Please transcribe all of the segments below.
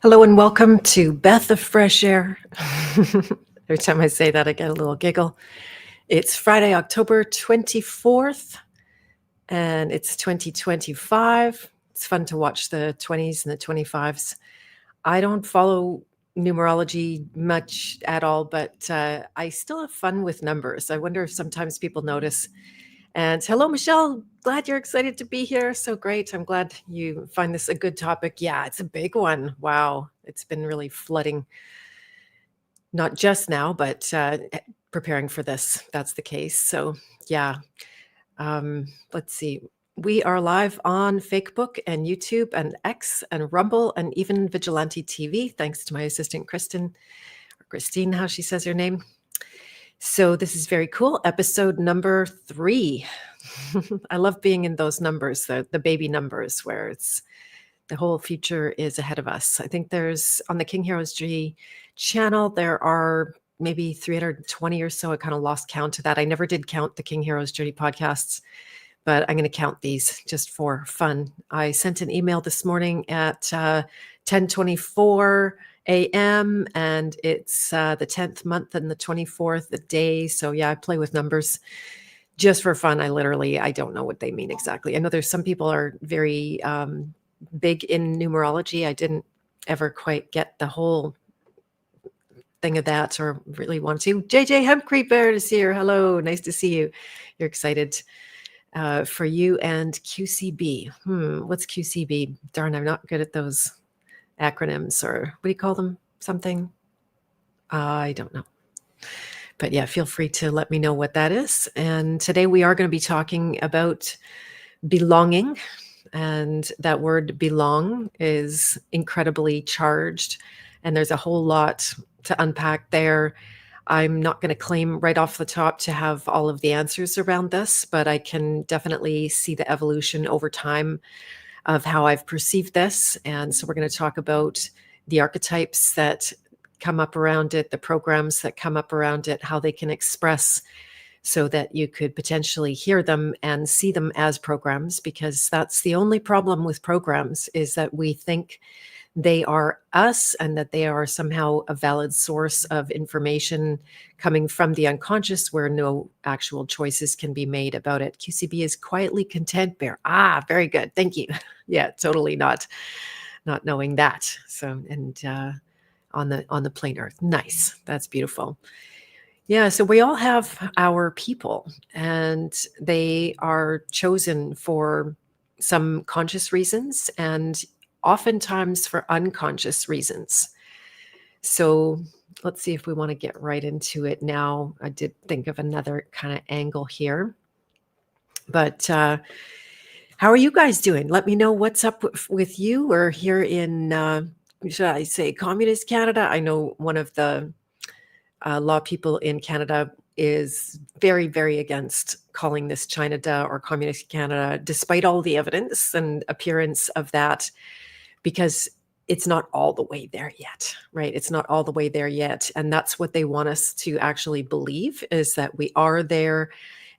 Hello and welcome to Beth of Fresh Air. Every time I say that, I get a little giggle. It's Friday, October 24th, and it's 2025. It's fun to watch the 20s and the 25s. I don't follow numerology much at all, but I still have fun with numbers. I wonder if sometimes people notice. And hello, Michelle. Glad you're excited to be here. So great. I'm glad you find this a good topic. Yeah, it's a big one. Wow. It's been really flooding, not just now, but preparing for this. That's the case. So, yeah. Let's see. We are live on Facebook and YouTube and X and Rumble and even Vigilante TV, thanks to my assistant, Kristen, or Christine, how she says her name. So this is very cool. Episode number 3. I love being in those numbers, the baby numbers, where it's the whole future is ahead of us. I think there's on the King Heroes G channel, there are maybe 320 or so. I kind of lost count to that. I never did count the King Heroes Journey podcasts, but I'm going to count these just for fun. I sent an email this morning at 10:24 a.m. and it's the 10th month and the 24th the day. So yeah, I play with numbers just for fun. I don't know what they mean exactly. I know there's some people are very big in numerology. I didn't ever quite get the whole thing of that or really want to. JJ Hempcrete Bear is here. Hello, nice to see you. You're excited for you and QCB. What's QCB? Darn, I'm not good at those acronyms, or what do you call them? Something? I don't know. But yeah, feel free to let me know what that is. And today we are going to be talking about belonging. And that word belong is incredibly charged. And there's a whole lot to unpack there. I'm not going to claim right off the top to have all of the answers around this, but I can definitely see the evolution over time of how I've perceived this. And so we're going to talk about the archetypes that come up around it, the programs that come up around it, how they can express so that you could potentially hear them and see them as programs, because that's the only problem with programs, is that we think they are us and that they are somehow a valid source of information coming from the unconscious where no actual choices can be made about it. QCB is quietly content, Bear. Very good. Thank you. Yeah, totally not knowing that. So, and on the plain earth. Nice. That's beautiful. Yeah, so we all have our people, and they are chosen for some conscious reasons and oftentimes for unconscious reasons. So let's see if we want to get right into it now. I did think of another kind of angle here. But how are you guys doing? Let me know what's up with you. We're here in, should I say, Communist Canada. I know one of the law people in Canada is very, very against calling this China or Communist Canada, despite all the evidence and appearance of that, because it's not all the way there yet, right? It's not all the way there yet. And that's what they want us to actually believe, is that we are there.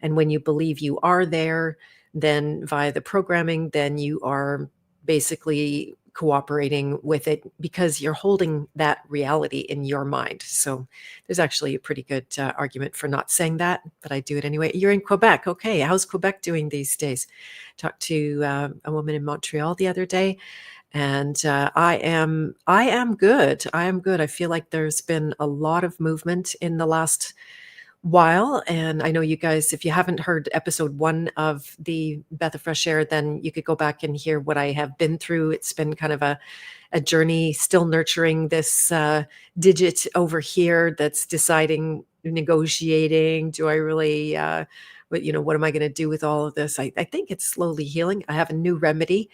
And when you believe you are there, then via the programming, then you are basically cooperating with it because you're holding that reality in your mind. So there's actually a pretty good argument for not saying that, but I do it anyway. You're in Quebec. Okay. How's Quebec doing these days? Talked to a woman in Montreal the other day, and I am good. I am good. I feel like there's been a lot of movement in the last while. And I know you guys, if you haven't heard episode 1 of the Beth of Fresh Air, then you could go back and hear what I have been through. It's been kind of a journey, still nurturing this digit over here that's deciding, negotiating. Do I really, what am I going to do with all of this? I think it's slowly healing. I have a new remedy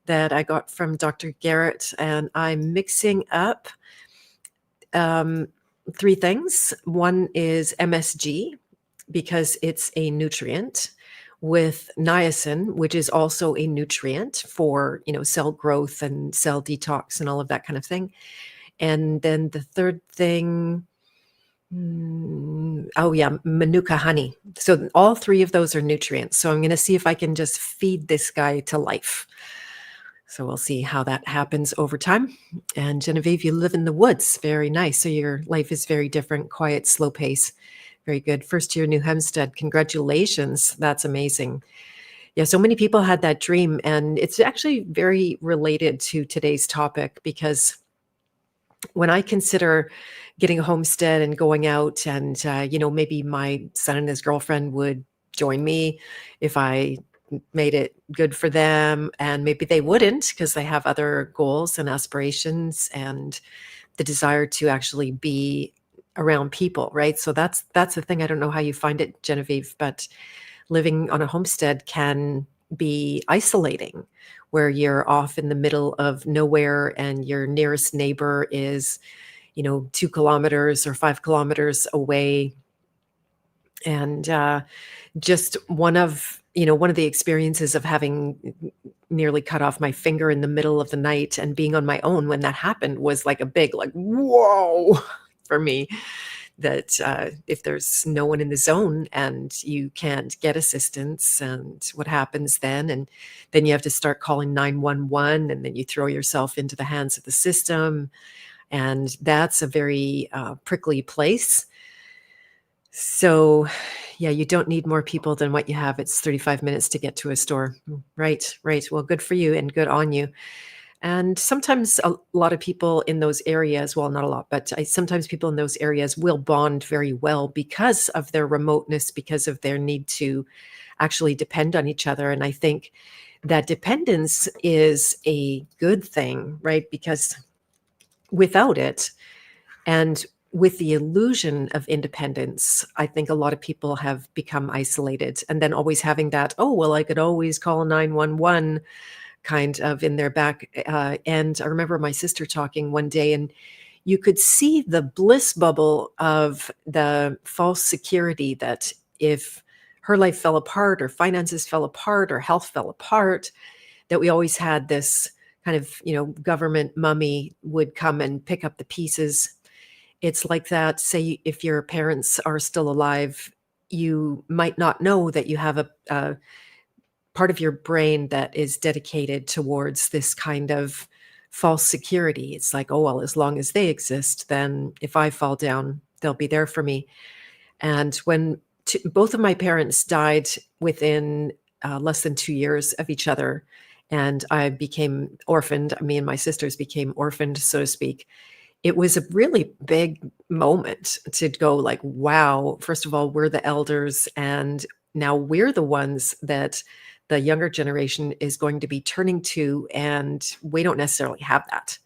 that I got from Dr. Garrett, and I'm mixing up 3 things. One is MSG, because it's a nutrient, with niacin, which is also a nutrient for, cell growth and cell detox and all of that kind of thing. And then the third thing, Manuka honey. So all 3 of those are nutrients. So I'm going to see if I can just feed this guy to life. So we'll see how that happens over time. And Genevieve, you live in the woods. Very nice. So your life is very different, quiet, slow pace. Very good. First year New Hempstead. Congratulations. That's amazing. Yeah, so many people had that dream, and it's actually very related to today's topic because when I consider getting a homestead and going out, and maybe my son and his girlfriend would join me if I made it good for them, and maybe they wouldn't because they have other goals and aspirations and the desire to actually be around people, right? So that's the thing. I don't know how you find it, Genevieve, but living on a homestead can be isolating, where you're off in the middle of nowhere and your nearest neighbor is 2 kilometers or 5 kilometers away. And just one of the experiences of having nearly cut off my finger in the middle of the night and being on my own when that happened was like a big, like, whoa, for me. That if there's no one in the zone and you can't get assistance, and what happens then? And then you have to start calling 911, and then you throw yourself into the hands of the system. And that's a very prickly place. So, yeah, you don't need more people than what you have. It's 35 minutes to get to a store. Right, right. Well, good for you and good on you. And sometimes a lot of people in those areas, well, not a lot, but sometimes people in those areas will bond very well because of their remoteness, because of their need to actually depend on each other. And I think that dependence is a good thing, right? Because without it, and with the illusion of independence, I think a lot of people have become isolated, and then always having that, oh, well, I could always call 911 kind of in their back end. I remember my sister talking one day, and you could see the bliss bubble of the false security that if her life fell apart or finances fell apart or health fell apart, that we always had this kind of, government mummy would come and pick up the pieces. It's like that. Say if your parents are still alive, you might not know that you have a part of your brain that is dedicated towards this kind of false security. It's like, oh, well, as long as they exist, then if I fall down, they'll be there for me. And when both of my parents died within less than 2 years of each other, and I became orphaned, me and my sisters became orphaned, so to speak. It was a really big moment to go like, wow, first of all, we're the elders, and now we're the ones that the younger generation is going to be turning to, and we don't necessarily have that.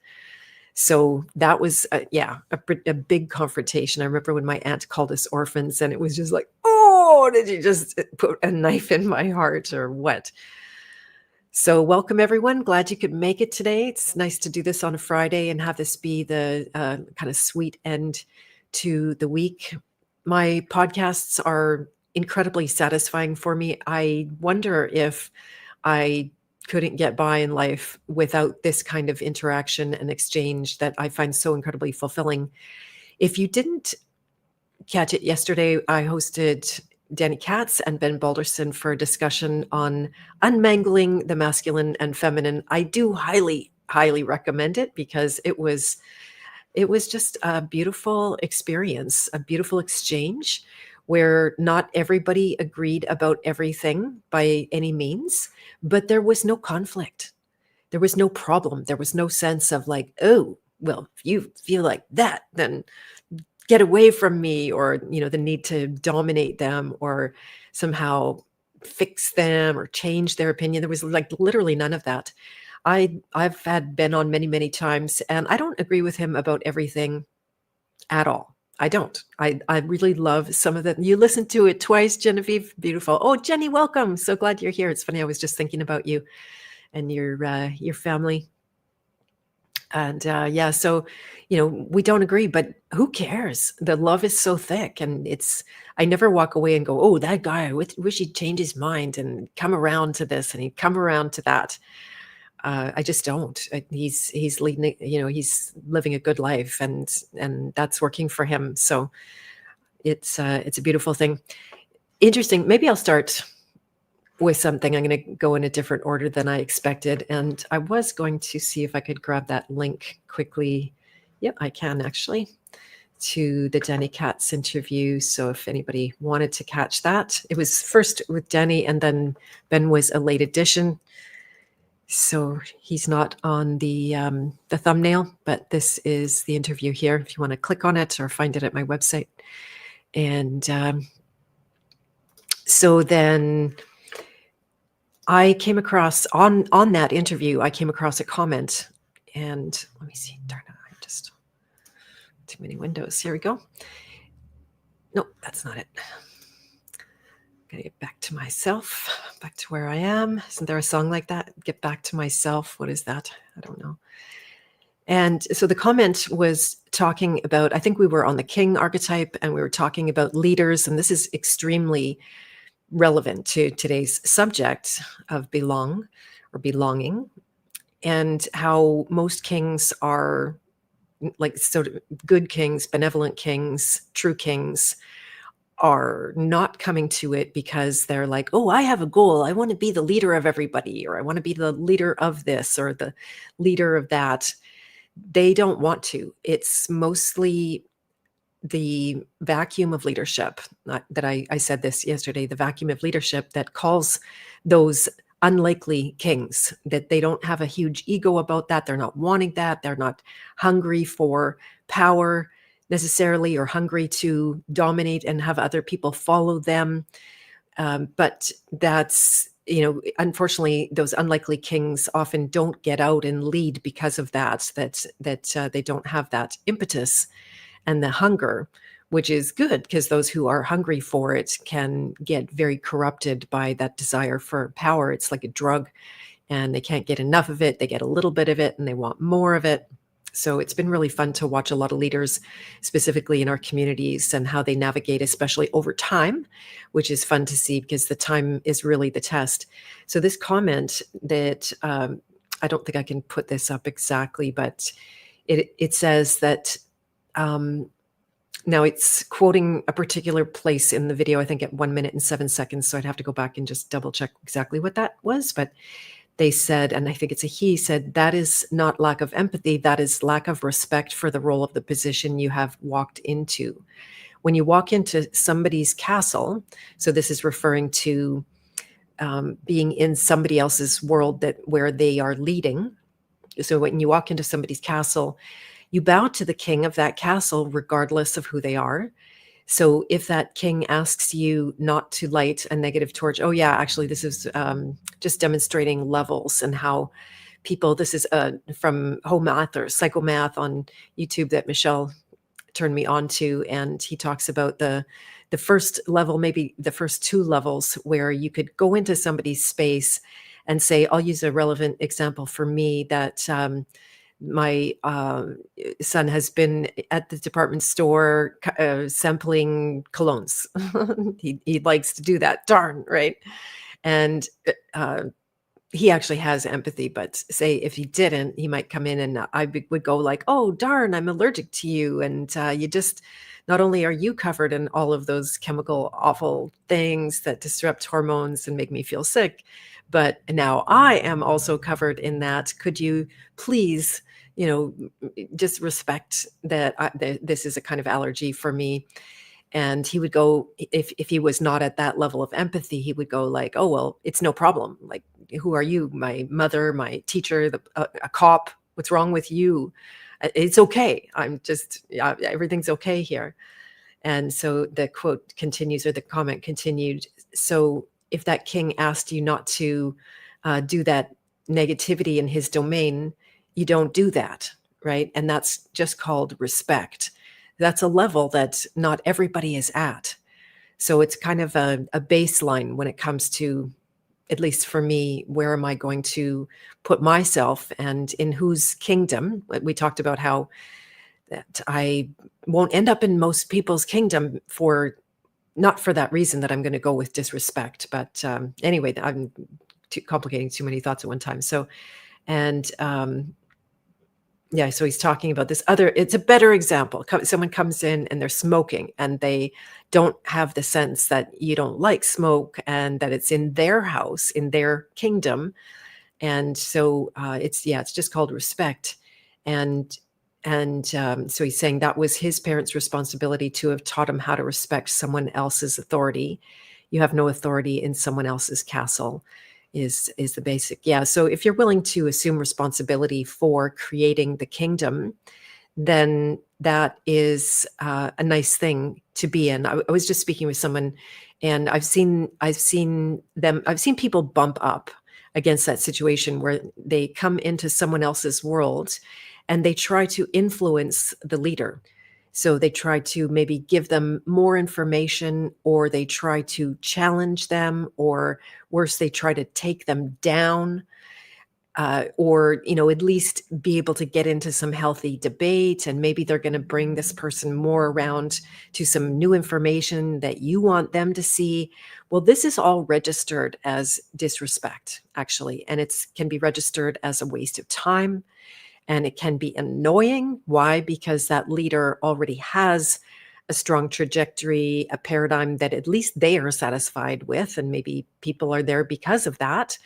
So that was, a big confrontation. I remember when my aunt called us orphans, and it was just like, oh, did you just put a knife in my heart or what? So welcome, everyone. Glad you could make it today. It's nice to do this on a Friday and have this be the kind of sweet end to the week. My podcasts are incredibly satisfying for me. I wonder if I couldn't get by in life without this kind of interaction and exchange that I find so incredibly fulfilling. If you didn't catch it yesterday, I hosted Danny Katz and Ben Balderson for a discussion on unmangling the masculine and feminine. I do highly, highly recommend it because it was just a beautiful experience, a beautiful exchange where not everybody agreed about everything by any means, but there was no conflict. There was no problem. There was no sense of like, oh, well, if you feel like that, then get away from me, or the need to dominate them or somehow fix them or change their opinion. There was like literally none of that. I've had Ben on many, many times, and I don't agree with him about everything at all. I don't. I really love some of them. You listened to it twice, Genevieve. Beautiful. Oh, Jenny, welcome. So glad you're here. It's funny. I was just thinking about you and your family. And so we don't agree, but who cares? The love is so thick, and I never walk away and go, oh, that guy, I wish he'd change his mind and come around to this and he'd come around to that. I just don't. He's leading, he's living a good life, and that's working for him. So it's a beautiful thing. Interesting. Maybe I'll start with something. I'm going to go in a different order than I expected. And I was going to see if I could grab that link quickly. Yep, I can actually, to the Danny Katz interview. So if anybody wanted to catch that, it was first with Danny and then Ben was a late addition. So he's not on the thumbnail, but this is the interview here. If you want to click on it or find it at my website. And so then I came across on that interview, I came across a comment, and let me see. Darn it, I just too many windows. Here we go. No, that's not it. Gotta get back to myself, back to where I am. Isn't there a song like that? Get back to myself. What is that? I don't know. And so the comment was talking about, I think we were on the king archetype and we were talking about leaders. And this is extremely relevant to today's subject of belonging, and how most kings are like sort of good kings, benevolent kings, true kings are not coming to it because they're like, oh, I have a goal. I want to be the leader of everybody, or I want to be the leader of this or the leader of that. They don't want to. It's mostly the vacuum of leadership, that I said this yesterday, the vacuum of leadership that calls those unlikely kings, that they don't have a huge ego about that. They're not wanting that. They're not hungry for power necessarily, or hungry to dominate and have other people follow them. But that's, unfortunately, those unlikely kings often don't get out and lead because of that they don't have that impetus and the hunger, which is good because those who are hungry for it can get very corrupted by that desire for power. It's like a drug and they can't get enough of it. They get a little bit of it and they want more of it. So it's been really fun to watch a lot of leaders, specifically in our communities, and how they navigate, especially over time, which is fun to see because the time is really the test. So this comment that I don't think I can put this up exactly, but it says that now it's quoting a particular place in the video, I think at 1 minute and 7 seconds. So I'd have to go back and just double check exactly what that was. But they said, and I think it's a he said, that is not lack of empathy. That is lack of respect for the role of the position you have walked into. When you walk into somebody's castle, so this is referring to being in somebody else's world where they are leading. So when you walk into somebody's castle, you bow to the king of that castle, regardless of who they are. So if that king asks you not to light a negative torch, oh yeah, actually this is just demonstrating levels and how people, this is from Homath or Psychomath on YouTube that Michelle turned me on to. And he talks about the first level, maybe the first two levels, where you could go into somebody's space and say, I'll use a relevant example for me, that my son has been at the department store sampling colognes. he likes to do that, darn, right? And he actually has empathy, but say if he didn't, he might come in and would go like, oh, darn, I'm allergic to you. And you just, not only are you covered in all of those chemical awful things that disrupt hormones and make me feel sick, but now I am also covered in that. Could you please, just respect that this is a kind of allergy for me? And he would go, if he was not at that level of empathy, he would go like, oh, well, it's no problem. Like, who are you? My mother, my teacher, a cop. What's wrong with you? It's okay. Everything's okay here. And so the quote continues, or the comment continued. So if that king asked you not to do that negativity in his domain, you don't do that, right? And that's just called respect. That's a level that not everybody is at. So it's kind of a baseline when it comes to, at least for me, where am I going to put myself and in whose kingdom? We talked about how that I won't end up in most people's kingdom not for that reason that I'm going to go with disrespect. But anyway, I'm complicating too many thoughts at one time. So, and Yeah, so he's talking about this other it's a better example. Someone comes in and they're smoking and they don't have the sense that you don't like smoke and that it's in their house, in their kingdom. And so it's yeah, it's just called respect. And so he's saying that was his parents' responsibility to have taught him how to respect someone else's authority. You have no authority in someone else's castle is the basic. Yeah. So if you're willing to assume responsibility for creating the kingdom, then that is a nice thing to be in. I was just speaking with someone, and I've seen people bump up against that situation where they come into someone else's world and they try to influence the leader. So they try to maybe give them more information, or they try to challenge them, or worse, they try to take them down, or at least be able to get into some healthy debate, and maybe they're going to bring this person more around to some new information that you want them to see. Well, this is all registered as disrespect, actually, and it can be registered as a waste of time, and it can be annoying. Why? Because that leader already has a strong trajectory, a paradigm that at least they are satisfied with, and maybe people are there because of that.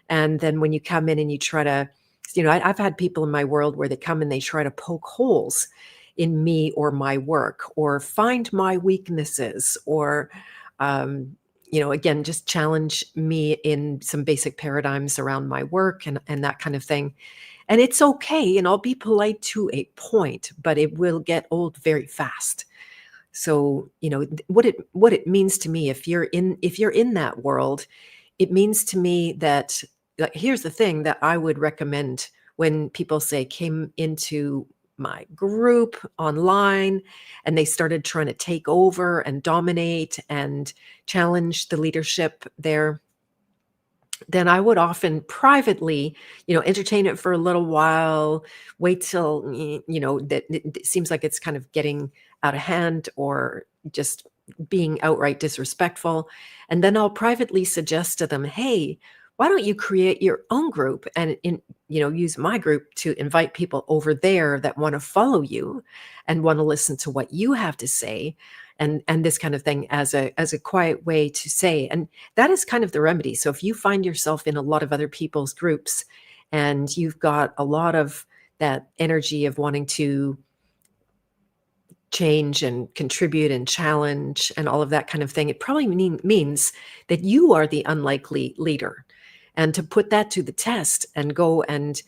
And then when you come in and you try to, I've had people in my world where they come and they try to poke holes in me or my work, or find my weaknesses, or, again, just challenge me in some basic paradigms around my work and that kind of thing. And it's okay. And I'll be polite to a point, but it will get old very fast. So, what it means to me, if you're in that world, it means to me that, like, here's the thing that I would recommend when people say came into my group online and they started trying to take over and dominate and challenge the leadership there, then I would often privately, entertain it for a little while, wait till, that it seems like it's kind of getting out of hand, or just being outright disrespectful. And then I'll privately suggest to them, hey, why don't you create your own group and use my group to invite people over there that want to follow you and want to listen to what you have to say, and this kind of thing, as a quiet way to say. And that is kind of the remedy. So if you find yourself in a lot of other people's groups and you've got a lot of that energy of wanting to change and contribute and challenge and all of that kind of thing, it probably means that you are the unlikely leader. And to put that to the test and go and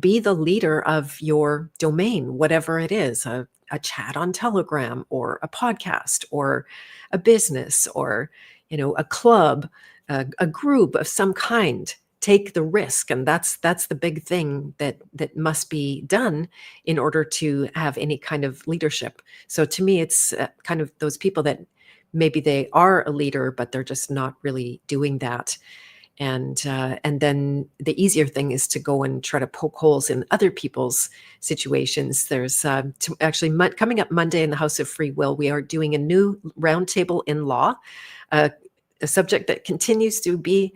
be the leader of your domain, whatever it is, a chat on Telegram, or a podcast, or a business, or a club, a group of some kind. Take the risk, and that's the big thing that must be done in order to have any kind of leadership. So to me, it's kind of those people that maybe they are a leader, but they're just not really doing that. And then the easier thing is to go and try to poke holes in other people's situations. There's actually coming up Monday in the House of Free Will, we are doing a new roundtable in law, uh, a subject that continues to be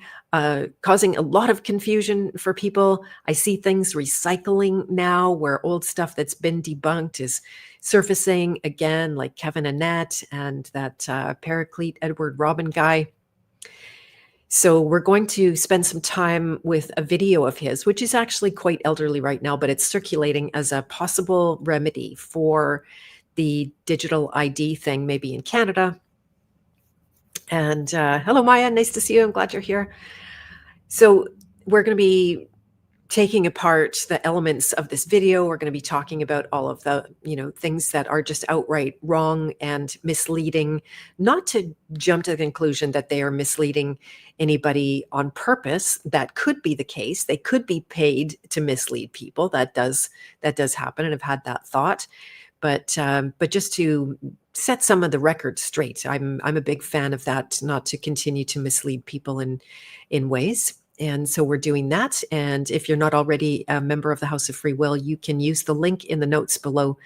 causing a lot of confusion for people. I see things recycling now, where old stuff that's been debunked is surfacing again, like Kevin Annett and that Paraclete Edward Robin guy. So we're going to spend some time with a video of his, which is actually quite elderly right now, but it's circulating as a possible remedy for the digital ID thing, maybe in Canada. And hello, Maya. Nice to see you. I'm glad you're here. So we're going to be taking apart the elements of this video. We're going to be talking about all of the, things that are just outright wrong and misleading, not to jump to the conclusion that they are misleading anybody on purpose. That could be the case. They could be paid to mislead people. That does happen. And I've had that thought, but just to set some of the record straight. I'm a big fan of that, not to continue to mislead people in ways. And so we're doing that. And if you're not already a member of the House of Free Will, you can use the link in the notes below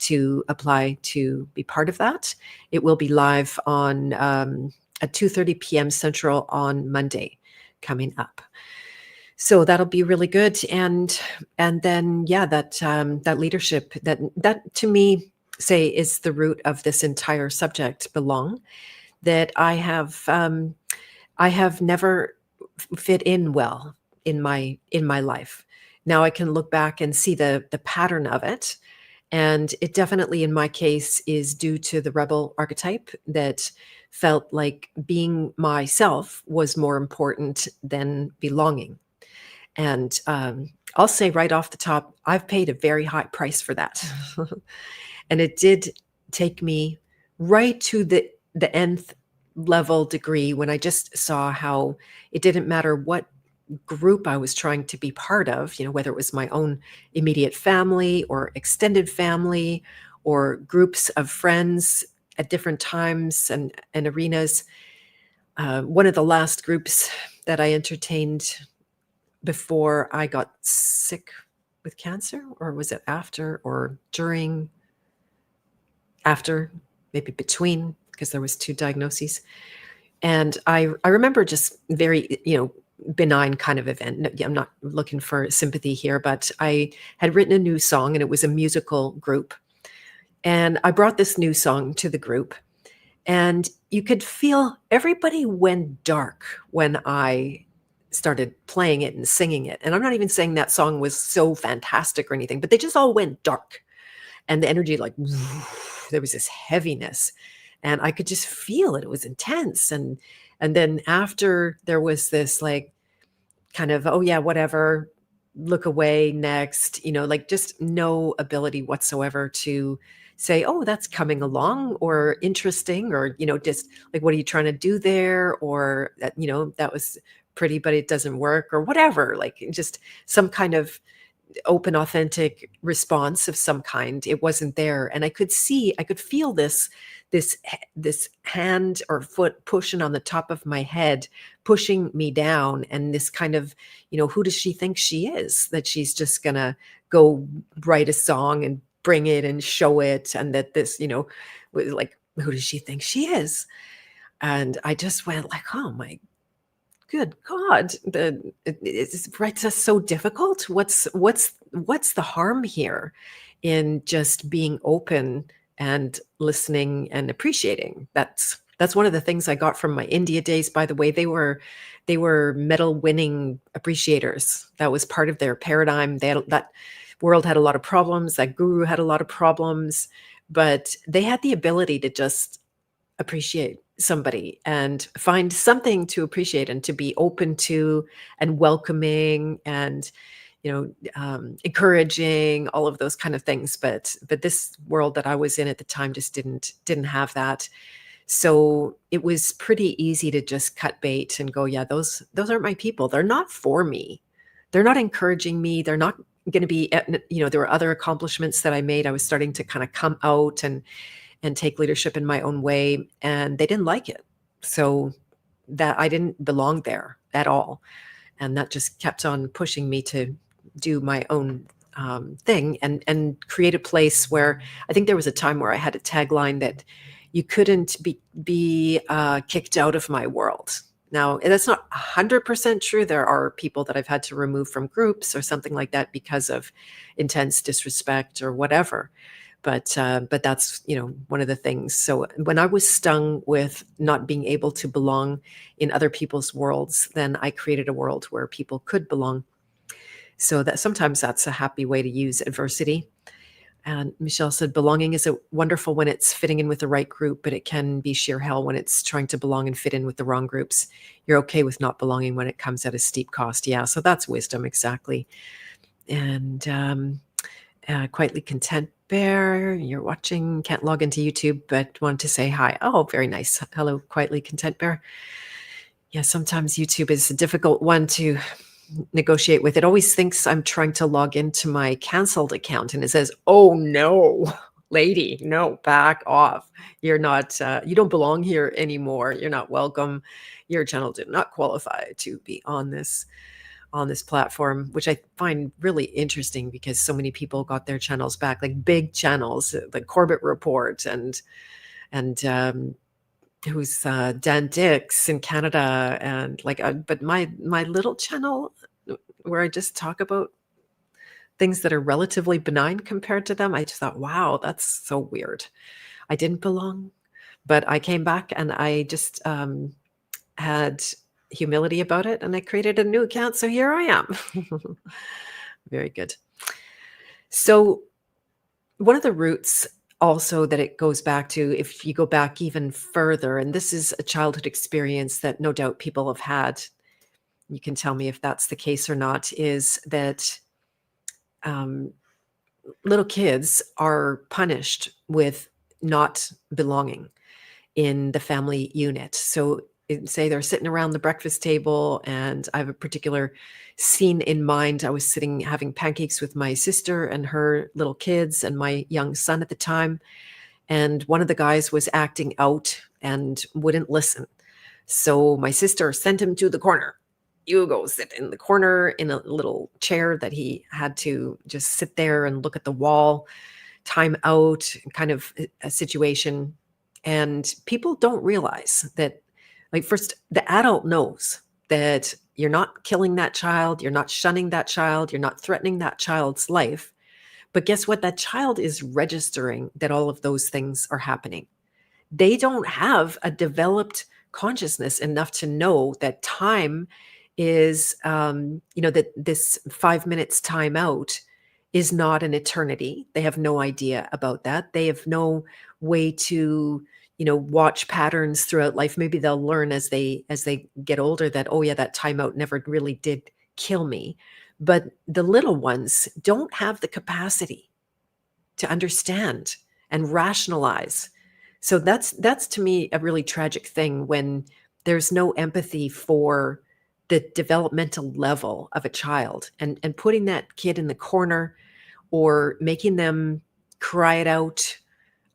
to apply to be part of that. It will be live on at 2:30 p.m. Central on Monday coming up. So that'll be really good. And then yeah, that leadership, that to me, say, is the root of this entire subject, belong, that I have never fit in well in my life. Now I can look back and see the pattern of it, and it definitely, in my case, is due to the rebel archetype that felt like being myself was more important than belonging. And I'll say right off the top, I've paid a very high price for that. And it did take me right to the nth level degree when I just saw how it didn't matter what group I was trying to be part of, whether it was my own immediate family or extended family or groups of friends at different times and arenas. One of the last groups that I entertained before I got sick with cancer, or was it after or during, after, maybe between, because there was two diagnoses. And I remember just very, benign kind of event. I'm not looking for sympathy here, but I had written a new song and it was a musical group. And I brought this new song to the group, and you could feel everybody went dark when I started playing it and singing it. And I'm not even saying that song was so fantastic or anything, but they just all went dark. And the energy, like, there was this heaviness, and I could just feel it. It was intense. And then after, there was this, like, kind of, oh yeah, whatever, look away, next, like, just no ability whatsoever to say, oh, that's coming along, or interesting, or just like, what are you trying to do there, or that, that was pretty but it doesn't work, or whatever, like, just some kind of open, authentic response of some kind. It wasn't there. And I could feel this hand or foot pushing on the top of my head, pushing me down. And this kind of, who does she think she is, that she's just gonna go write a song and bring it and show it, and that this, was like, who does she think she is? And I just went like, oh my good God, it's right. That's so difficult. What's the harm here in just being open and listening and appreciating? That's one of the things I got from my India days. By the way, they were medal winning appreciators. That was part of their paradigm. That world had a lot of problems. That guru had a lot of problems, but they had the ability to just appreciate somebody and find something to appreciate and to be open to and welcoming and encouraging, all of those kind of things. But this world that I was in at the time just didn't have that. So it was pretty easy to just cut bait and go, yeah, those aren't my people. They're not for me. They're not encouraging me. They're not going to be there were other accomplishments that I made. I was starting to kind of come out and take leadership in my own way, and they didn't like it. So that I didn't belong there at all. And that just kept on pushing me to do my own thing and create a place where I think there was a time where I had a tagline that you couldn't be kicked out of my world. Now, that's not 100% true. There are people that I've had to remove from groups or something like that because of intense disrespect or whatever. But that's one of the things. So when I was stung with not being able to belong in other people's worlds, then I created a world where people could belong. So that sometimes that's a happy way to use adversity. And Michelle said, belonging is wonderful when it's fitting in with the right group, but it can be sheer hell when it's trying to belong and fit in with the wrong groups. You're okay with not belonging when it comes at a steep cost. Yeah, so that's wisdom, exactly. And quietly content bear, you're watching, can't log into YouTube, but wanted to say hi. Oh, very nice. Hello, quietly content bear. Yeah, sometimes YouTube is a difficult one to negotiate with. It always thinks I'm trying to log into my canceled account, and it says, oh no, lady, no, back off. You're not, you don't belong here anymore. You're not welcome. Your channel did not qualify to be on this platform, which I find really interesting because so many people got their channels back, like big channels, the Corbett Report and who's Dan Dix in Canada, and like, but my little channel, where I just talk about things that are relatively benign compared to them. I just thought, wow, that's so weird. I didn't belong, but I came back and I just had humility about it and I created a new account. So here I am. Very good. So, one of the roots also that it goes back to, if you go back even further, and this is a childhood experience that no doubt people have had, you can tell me if that's the case or not, is that um, little kids are punished with not belonging in the family unit. So, say they're sitting around the breakfast table, and I have a particular scene in mind. I was sitting having pancakes with my sister and her little kids and my young son at the time. And one of the guys was acting out and wouldn't listen. So my sister sent him to the corner. You go sit in the corner in a little chair that he had to just sit there and look at the wall, time out, kind of a situation. And people don't realize that, like, first, the adult knows that you're not killing that child, you're not shunning that child, you're not threatening that child's life. But guess what? That child is registering that all of those things are happening. They don't have a developed consciousness enough to know that time is, that this 5 minutes time out is not an eternity. They have no idea about that. They have no way to, watch patterns throughout life. Maybe they'll learn as they get older that, oh yeah, that timeout never really did kill me. But the little ones don't have the capacity to understand and rationalize. So that's to me a really tragic thing, when there's no empathy for the developmental level of a child, and putting that kid in the corner or making them cry it out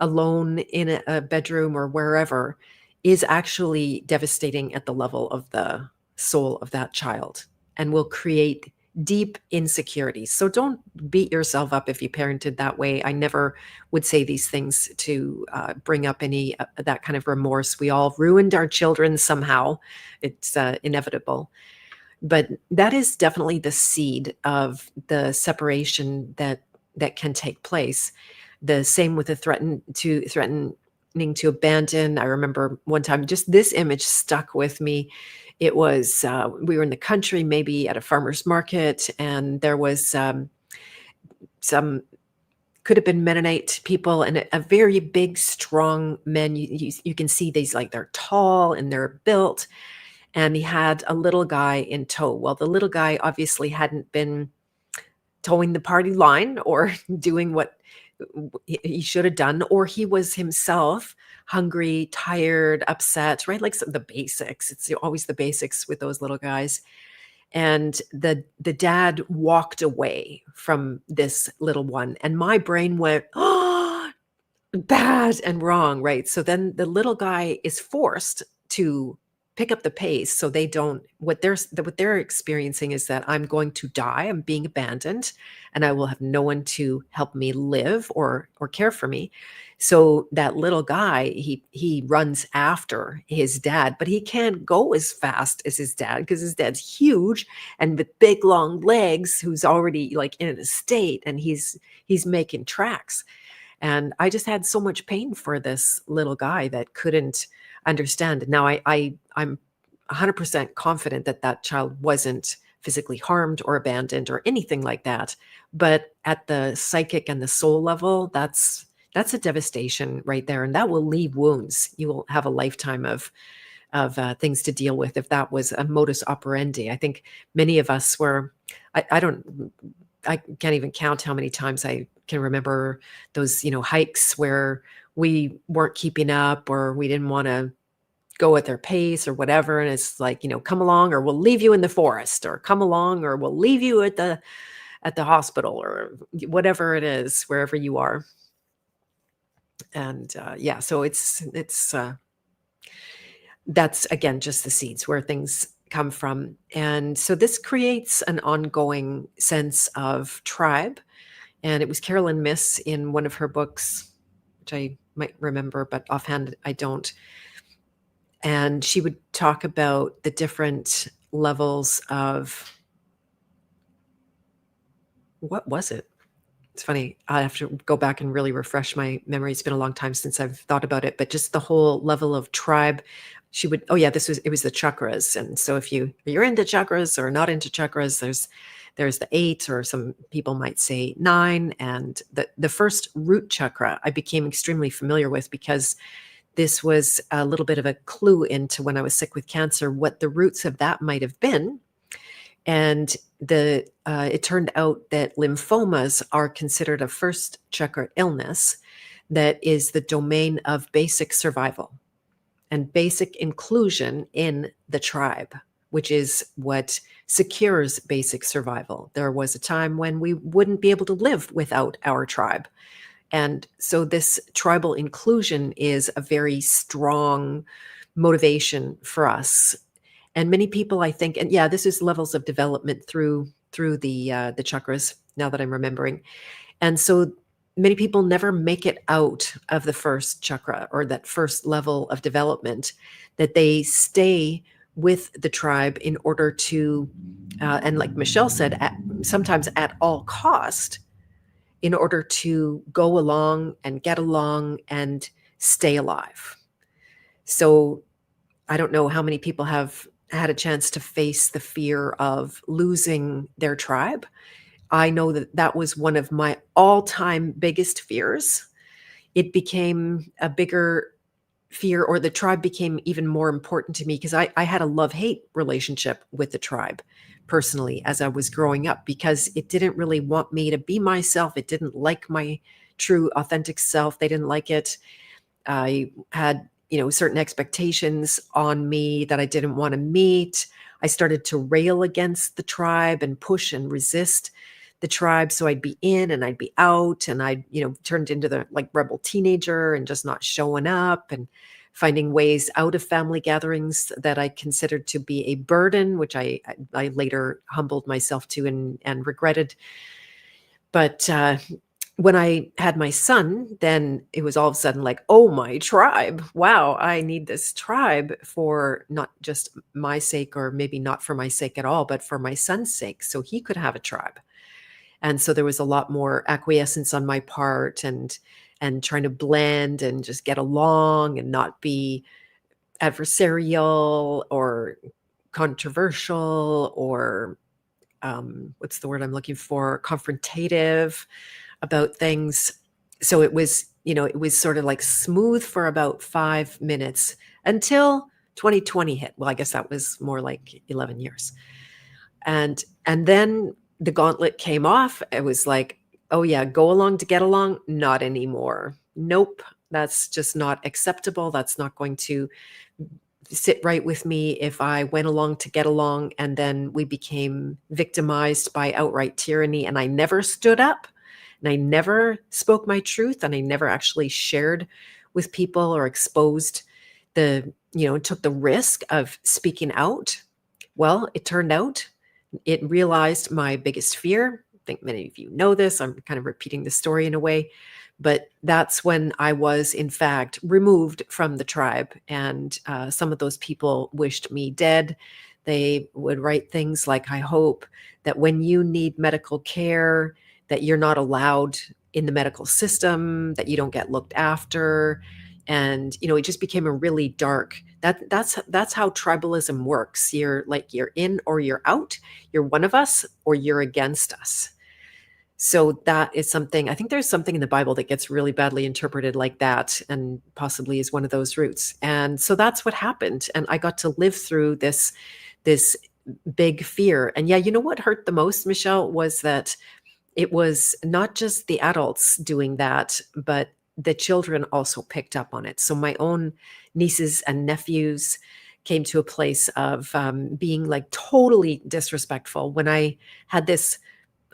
alone in a bedroom or wherever is actually devastating at the level of the soul of that child and will create deep insecurities. So don't beat yourself up if you parented that way. I never would say these things to bring up any that kind of remorse. We all ruined our children somehow. It's inevitable. But that is definitely the seed of the separation that can take place. The same with the threatening to abandon. I remember one time, just this image stuck with me. It was we were in the country, maybe at a farmer's market, and there was some, could have been Mennonite people, and a very big, strong men. You can see these, like, they're tall and they're built, and he had a little guy in tow. Well, the little guy obviously hadn't been towing the party line or doing what he should have done, or he was himself hungry, tired, upset, right? Like, the basics. It's always the basics with those little guys. And the dad walked away from this little one, and my brain went, oh, bad and wrong, right? So then the little guy is forced to pick up the pace, so they don't, what they're experiencing is that I'm going to die, I'm being abandoned, and I will have no one to help me live or care for me. So that little guy, he runs after his dad, but he can't go as fast as his dad because his dad's huge and with big long legs, who's already, like, in a state, and he's making tracks. And I just had so much pain for this little guy that couldn't understand. Now I'm 100% confident that that child wasn't physically harmed or abandoned or anything like that. But at the psychic and the soul level, that's a devastation right there, and that will leave wounds. You will have a lifetime of things to deal with if that was a modus operandi. I think many of us were. I can't even count how many times I can remember those, hikes where we weren't keeping up, or we didn't want to go at their pace or whatever. And it's like, come along or we'll leave you in the forest, or come along or we'll leave you at the hospital, or whatever it is, wherever you are. And yeah, so it's that's, again, just the seeds where things come from. And so this creates an ongoing sense of tribe. And it was Carolyn Miss in one of her books, which I might remember, but offhand I don't. And she would talk about the different levels of What was it? It's funny. I have to go back and really refresh my memory. It's been a long time since I've thought about it, but just the whole level of tribe. She would, oh yeah, it was the chakras. And so if you're into chakras or not into chakras, there's the 8, or some people might say 9. And the first root chakra I became extremely familiar with, because this was a little bit of a clue into, when I was sick with cancer, what the roots of that might have been. And it turned out that lymphomas are considered a first chakra illness that is the domain of basic survival and basic inclusion in the tribe, which is what secures basic survival. There was a time when we wouldn't be able to live without our tribe. And so this tribal inclusion is a very strong motivation for us. And many people, I think, and yeah, this is levels of development through the chakras, now that I'm remembering. And so many people never make it out of the first chakra, or that first level of development, that they stay with the tribe in order to, and like Michelle said, sometimes at all cost, in order to go along and get along and stay alive. So I don't know how many people have had a chance to face the fear of losing their tribe. I know that that was one of my all-time biggest fears. It became a bigger fear, or the tribe became even more important to me, because I had a love-hate relationship with the tribe personally as I was growing up, because it didn't really want me to be myself. It didn't like my true authentic self. They didn't like it. I had, certain expectations on me that I didn't want to meet. I started to rail against the tribe and push and resist the tribe. So I'd be in and I'd be out, and I'd, turned into the like rebel teenager and just not showing up and finding ways out of family gatherings that I considered to be a burden, which I later humbled myself to and regretted. But when I had my son, then it was all of a sudden like, oh, my tribe. Wow, I need this tribe, for not just my sake, or maybe not for my sake at all, but for my son's sake, so he could have a tribe. And so there was a lot more acquiescence on my part, and trying to blend and just get along and not be adversarial or controversial, or what's the word I'm looking for? Confrontative about things. So it was sort of like smooth for about 5 minutes until 2020 hit. Well, I guess that was more like 11 years. And then the gauntlet came off. It was like, oh yeah, go along to get along. Not anymore. Nope. That's just not acceptable. That's not going to sit right with me if I went along to get along, and then we became victimized by outright tyranny, and I never stood up, and I never spoke my truth, and I never actually shared with people or exposed took the risk of speaking out. Well, it turned out it realized my biggest fear. I think many of you know this. I'm kind of repeating the story in a way, but that's when I was, in fact, removed from the tribe. And some of those people wished me dead. They would write things like, I hope that when you need medical care, that you're not allowed in the medical system, that you don't get looked after. And, it just became a really dark, that's how tribalism works. You're in or you're out. You're one of us or you're against us. So that is something, I think there's something in the Bible that gets really badly interpreted like that, and possibly is one of those roots. And so that's what happened. And I got to live through this big fear. And yeah, you know what hurt the most, Michelle, was that it was not just the adults doing that, but the children also picked up on it. So my own nieces and nephews came to a place of being like totally disrespectful when I had this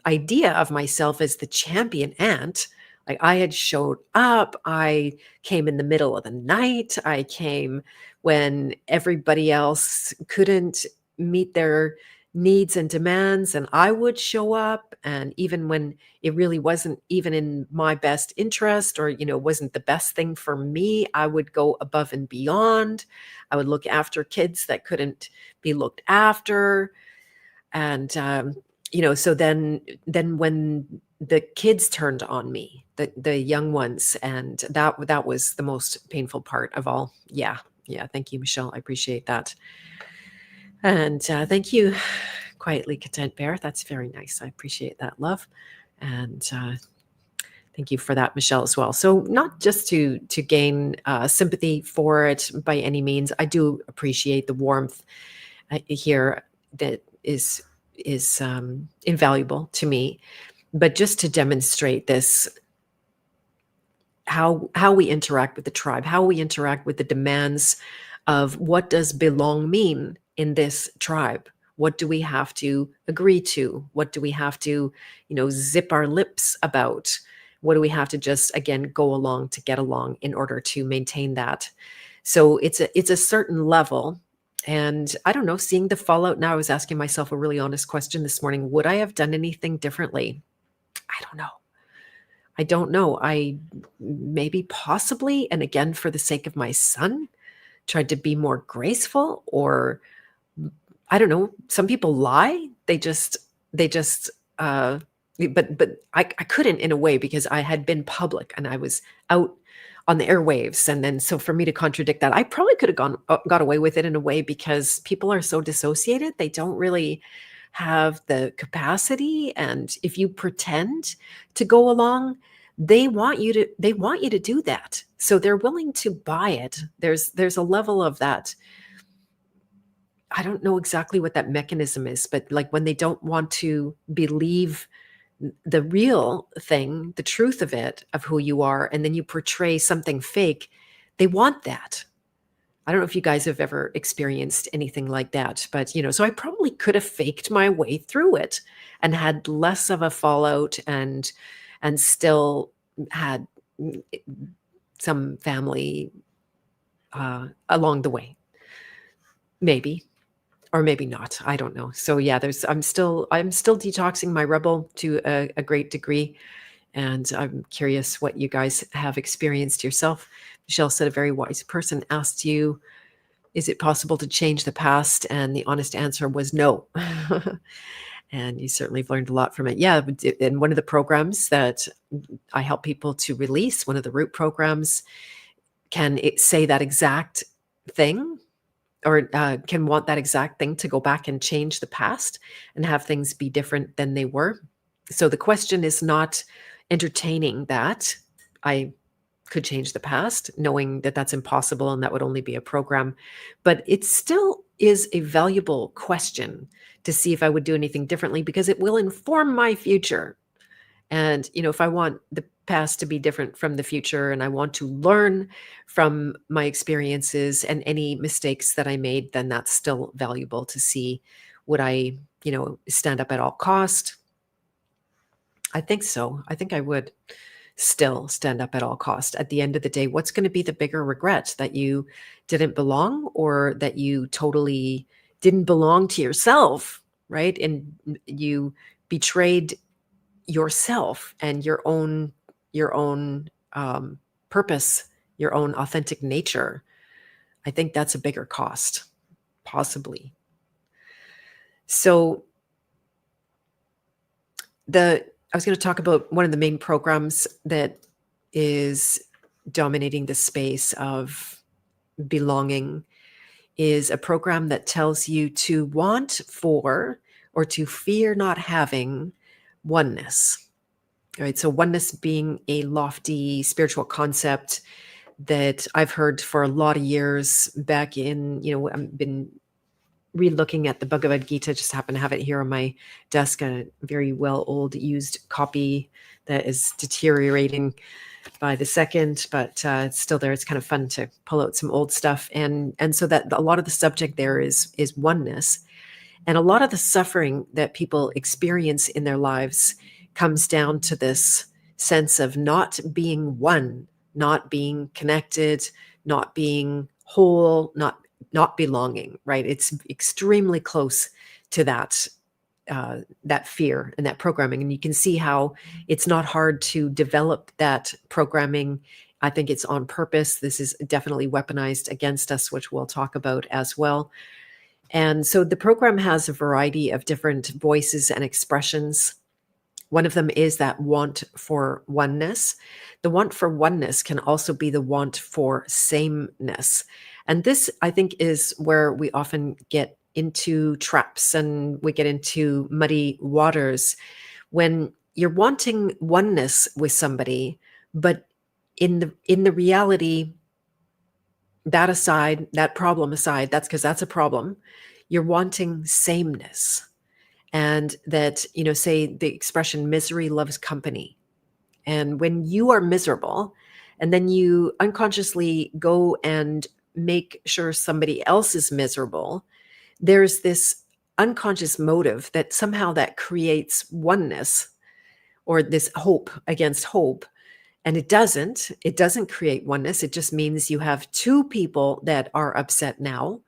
idea of myself as the champion aunt. Like, I had showed up, I came in the middle of the night, I came when everybody else couldn't meet their needs and demands, and I would show up. And even when it really wasn't even in my best interest, or wasn't the best thing for me, I would go above and beyond. I would look after kids that couldn't be looked after. And so then when the kids turned on me, the young ones, and that was the most painful part of all. Yeah. Yeah. Thank you, Michelle. I appreciate that. And thank you, Quietly Content Bear. That's very nice. I appreciate that, love. And thank you for that, Michelle, as well. So not just to gain sympathy for it by any means. I do appreciate the warmth here that is invaluable to me, but just to demonstrate this, how we interact with the tribe, how we interact with the demands of what does belong mean in this tribe. What do we have to agree to? What do we have to, zip our lips about? What do we have to just, again, go along to get along in order to maintain that? So it's a certain level. And I don't know, seeing the fallout now, I was asking myself a really honest question this morning. Would I have done anything differently? I don't know. I don't know. I maybe possibly, and again, for the sake of my son, tried to be more graceful, or I don't know. Some people lie. Uh, but I couldn't in a way because I had been public and I was out on the airwaves. And then, so for me to contradict that, I probably could have got away with it in a way because people are so dissociated. They don't really have the capacity. And if you pretend to go along, they want you to do that. So they're willing to buy it. There's a level of that. I don't know exactly what that mechanism is, but like when they don't want to believe the real thing, the truth of it, of who you are, and then you portray something fake, they want that. I don't know if you guys have ever experienced anything like that, but so I probably could have faked my way through it and had less of a fallout and still had some family along the way. Maybe. Or maybe not. I don't know. So yeah, I'm still detoxing my rebel to a great degree. And I'm curious what you guys have experienced yourself. Michelle said a very wise person asked you, is it possible to change the past? And the honest answer was no. And you certainly have learned a lot from it. Yeah. And one of the programs that I help people to release, one of the root programs, can it say that exact thing, or can want that exact thing to go back and change the past and have things be different than they were. So the question is not entertaining that I could change the past, knowing that that's impossible and that would only be a program. But it still is a valuable question to see if I would do anything differently, because it will inform my future. And, if I want the past to be different from the future and I want to learn from my experiences and any mistakes that I made, then that's still valuable to see. Would I, stand up at all cost? I think so. I think I would still stand up at all cost. At the end of the day, what's going to be the bigger regret, that you didn't belong, or that you totally didn't belong to yourself, right? And you betrayed yourself and your own purpose, your own authentic nature. I think that's a bigger cost, possibly. So I was going to talk about one of the main programs that is dominating the space of belonging, is a program that tells you to want for, or to fear not having, oneness. All right. So oneness being a lofty spiritual concept that I've heard for a lot of years back in, I've been re-looking at the Bhagavad Gita, just happen to have it here on my desk, a very well old used copy that is deteriorating by the second, but it's still there. It's kind of fun to pull out some old stuff. And so that a lot of the subject there is oneness. And a lot of the suffering that people experience in their lives comes down to this sense of not being one, not being connected, not being whole, not belonging, right? It's extremely close to that fear and that programming. And you can see how it's not hard to develop that programming. I think it's on purpose. This is definitely weaponized against us, which we'll talk about as well. And so the program has a variety of different voices and expressions. One of them is that want for oneness. The want for oneness can also be the want for sameness. And this, I think, is where we often get into traps and we get into muddy waters when you're wanting oneness with somebody, but in the reality, that aside, that problem aside, that's because that's a problem. You're wanting sameness. And that, say the expression misery loves company. And when you are miserable, and then you unconsciously go and make sure somebody else is miserable, there's this unconscious motive that somehow that creates oneness or this hope against hope. And it doesn't create oneness. It just means you have two people that are upset now,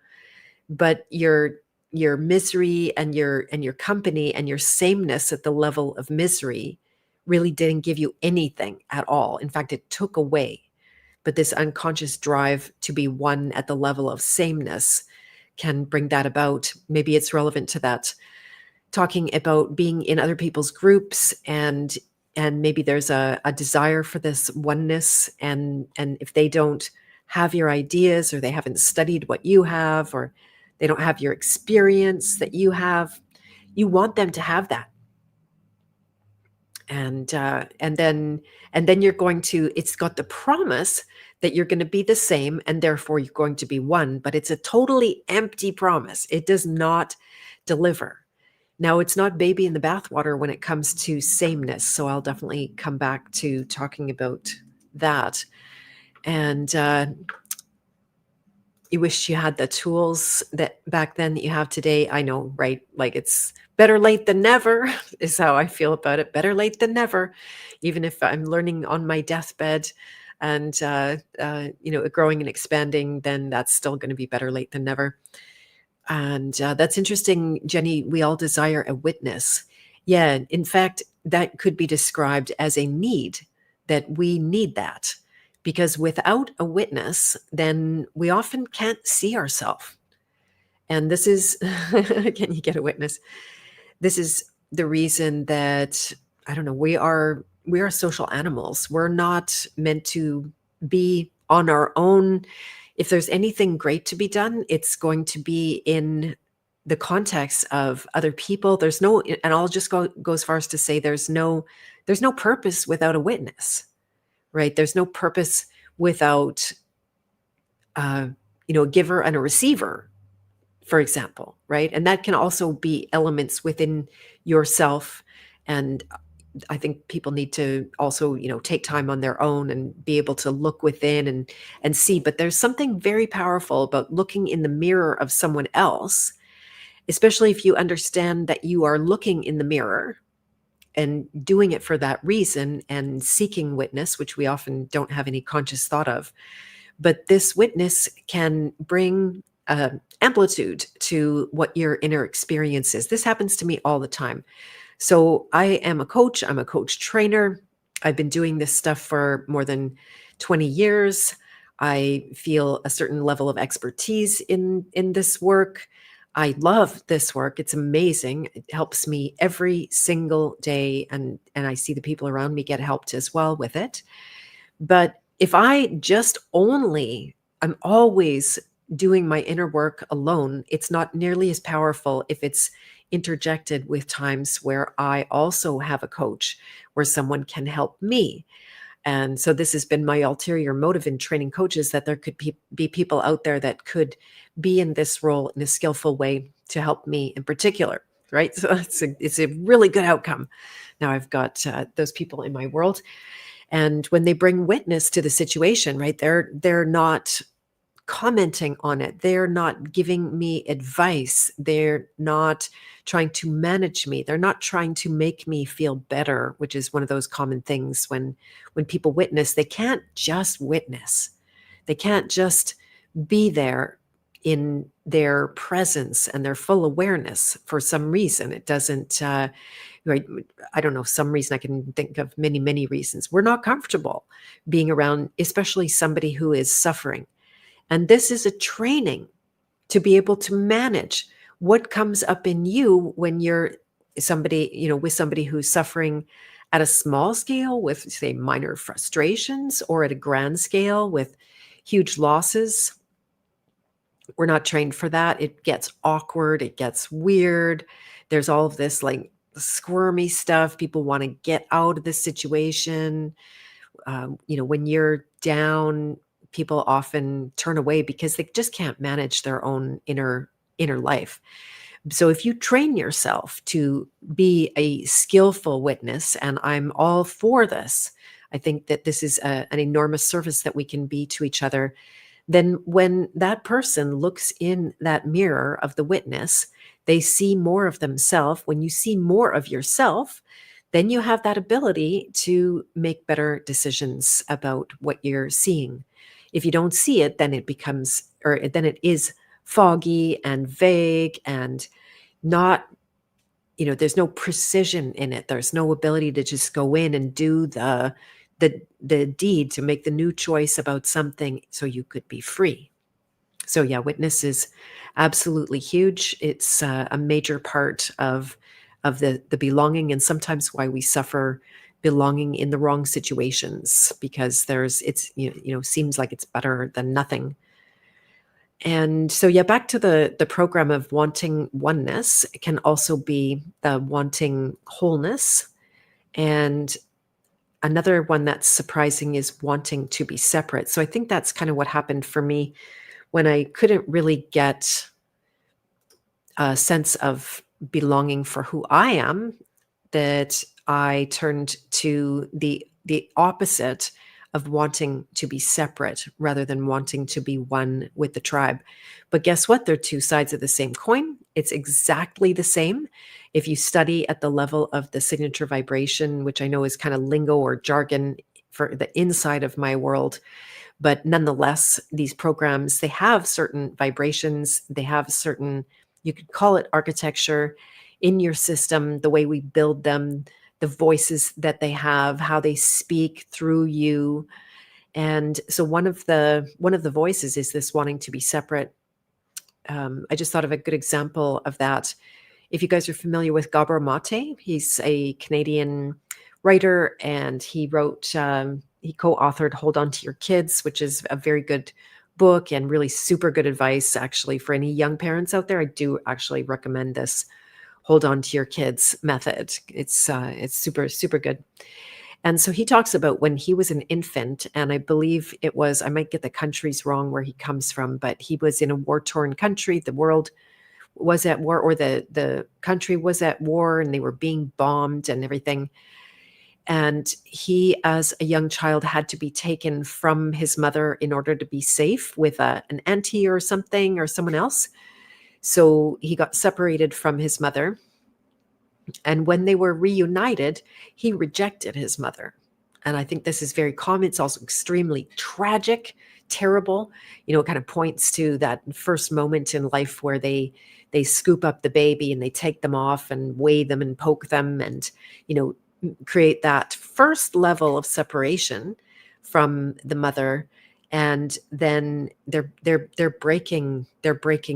but your misery and your company and your sameness at the level of misery really didn't give you anything at all. In fact, it took away. But this unconscious drive to be one at the level of sameness can bring that about. Maybe it's relevant to that, talking about being in other people's groups, and maybe there's a desire for this oneness, and if they don't have your ideas, or they haven't studied what you have, or they don't have your experience that you have, you want them to have that. And then you're going to, it's got the promise that you're going to be the same, and therefore you're going to be one, but it's a totally empty promise. It does not deliver. Now, it's not baby in the bathwater when it comes to sameness, so I'll definitely come back to talking about that. And you wish you had the tools that back then that you have today. I know, right? Like, it's better late than never is how I feel about it. Better late than never, even if I'm learning on my deathbed and growing and expanding, then that's still going to be better late than never. And that's interesting, Jenny. We all desire a witness. Yeah, in fact, that could be described as a need, that we need that. Because without a witness, then we often can't see ourselves. And this is, can you get a witness? This is the reason that, I don't know, we are social animals. We're not meant to be on our own. If there's anything great to be done, it's going to be in the context of other people. There's no, and I'll just go as far as to say there's no purpose without a witness, right? There's no purpose without a giver and a receiver, for example, right? And that can also be elements within yourself. And I think people need to also, take time on their own and be able to look within and see. But there's something very powerful about looking in the mirror of someone else, especially if you understand that you are looking in the mirror and doing it for that reason and seeking witness, which we often don't have any conscious thought of. But this witness can bring amplitude to what your inner experience is. This happens to me all the time. So I am a coach. I'm a coach trainer. I've been doing this stuff for more than 20 years. I feel a certain level of expertise in this work. I love this work. It's amazing. It helps me every single day. And I see the people around me get helped as well with it. But if I just I'm always doing my inner work alone, it's not nearly as powerful if it's interjected with times where I also have a coach, where someone can help me. And so this has been my ulterior motive in training coaches, that there could be people out there that could be in this role in a skillful way to help me in particular, right? So it's a really good outcome. Now I've got those people in my world. And when they bring witness to the situation, right, they're not commenting on it. They're not giving me advice. They're not trying to manage me. They're not trying to make me feel better, which is one of those common things when people witness. They can't just witness. They can't just be there in their presence and their full awareness for some reason. It doesn't, right? I don't know, some reason. I can think of many, many reasons. We're not comfortable being around, especially somebody who is suffering. And this is a training. to be able to manage what comes up in you when you're somebody, with somebody who's suffering at a small scale with, say, minor frustrations, or at a grand scale with huge losses. We're not trained for that. It gets awkward, it gets weird. There's all of this like squirmy stuff. People want to get out of the situation. When you're down, people often turn away because they just can't manage their own inner life. So if you train yourself to be a skillful witness, and I'm all for this, I think that this is an enormous service that we can be to each other. Then when that person looks in that mirror of the witness, they see more of themselves. When you see more of yourself, then you have that ability to make better decisions about what you're seeing. If you don't see it, then it becomes, or then it is foggy and vague and not, there's no precision in it. There's no ability to just go in and do the deed to make the new choice about something so you could be free. So yeah, witness is absolutely huge. It's a major part of the belonging, and sometimes why we suffer belonging in the wrong situations, because seems like it's better than nothing. And so yeah, back to the program of wanting oneness. It can also be the wanting wholeness. And another one that's surprising is wanting to be separate. So I think that's kind of what happened for me when I couldn't really get a sense of belonging for who I am, that I turned to the opposite of wanting to be separate rather than wanting to be one with the tribe. But guess what? They're two sides of the same coin. It's exactly the same. If you study at the level of the signature vibration, which I know is kind of lingo or jargon for the inside of my world, but nonetheless, these programs, they have certain vibrations, they have certain, you could call it architecture in your system, the way we build them, the voices that they have, how they speak through you. And so one of the voices is this wanting to be separate. I just thought of a good example of that. If you guys are familiar with Gabor Mate, he's a Canadian writer, and he co-authored Hold On to Your Kids, which is a very good book and really super good advice actually for any young parents out there. I do actually recommend this Hold On to Your Kids method. It's super, super good. And so he talks about when he was an infant, and I believe I might get the countries wrong where he comes from, but he was in a war-torn country. The world was at war, or the country was at war, and they were being bombed and everything. And he, as a young child, had to be taken from his mother in order to be safe with an auntie or something, or someone else. So he got separated from his mother. And when they were reunited, he rejected his mother. And I think this is very common. It's also extremely tragic, terrible. It kind of points to that first moment in life where they scoop up the baby and they take them off and weigh them and poke them and, create that first level of separation from the mother. And then they're breaking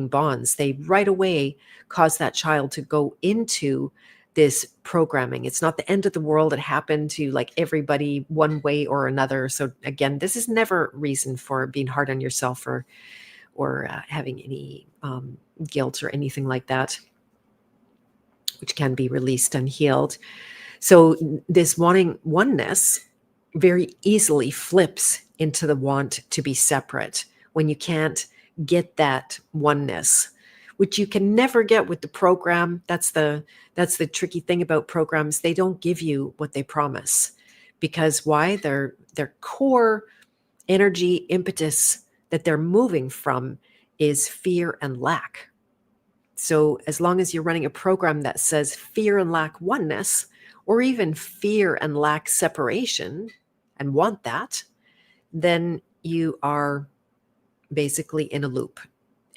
bonds. They right away cause that child to go into this programming. It's not the end of the world. It happened to like everybody one way or another. So again, this is never reason for being hard on yourself or having any guilt or anything like that, which can be released and healed. So this wanting oneness very easily flips into the want to be separate when you can't get that oneness, which you can never get with the program. That's the tricky thing about programs. They don't give you what they promise, because why? Their core energy impetus that they're moving from is fear and lack. So as long as you're running a program that says fear and lack oneness, or even fear and lack separation, and want that, then you are basically in a loop.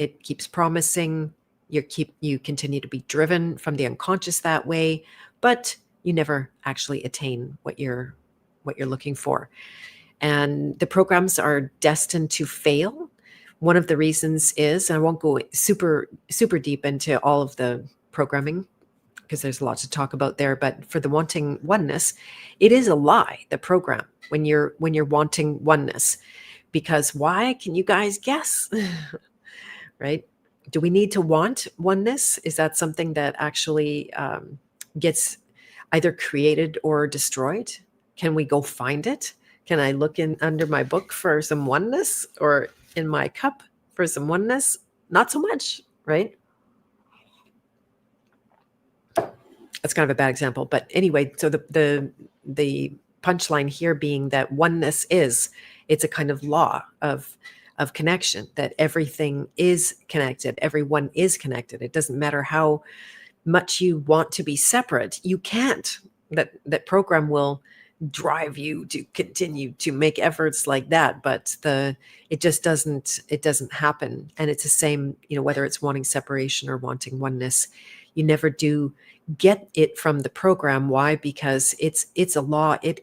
It keeps promising, you continue to be driven from the unconscious that way, but you never actually attain what you're looking for. And the programs are destined to fail One of the reasons is, and I won't go super deep into all of the programming because there's a lot to talk about there, but for the wanting oneness, it is a lie, the program, when you're wanting oneness. Because why? Can you guys guess? Right? Do we need to want oneness? Is that something that actually gets either created or destroyed? Can we go find it? Can I look in under my book for some oneness, or in my cup for some oneness? Not so much, right? That's kind of a bad example, but anyway, so the punchline here being that oneness is, it's a kind of law of connection, that everything is connected, everyone is connected. It doesn't matter how much you want to be separate, you can't. That program will drive you to continue to make efforts like that, but it doesn't happen. And it's the same, whether it's wanting separation or wanting oneness, you never do get it from the program. Why? Because it's a law. It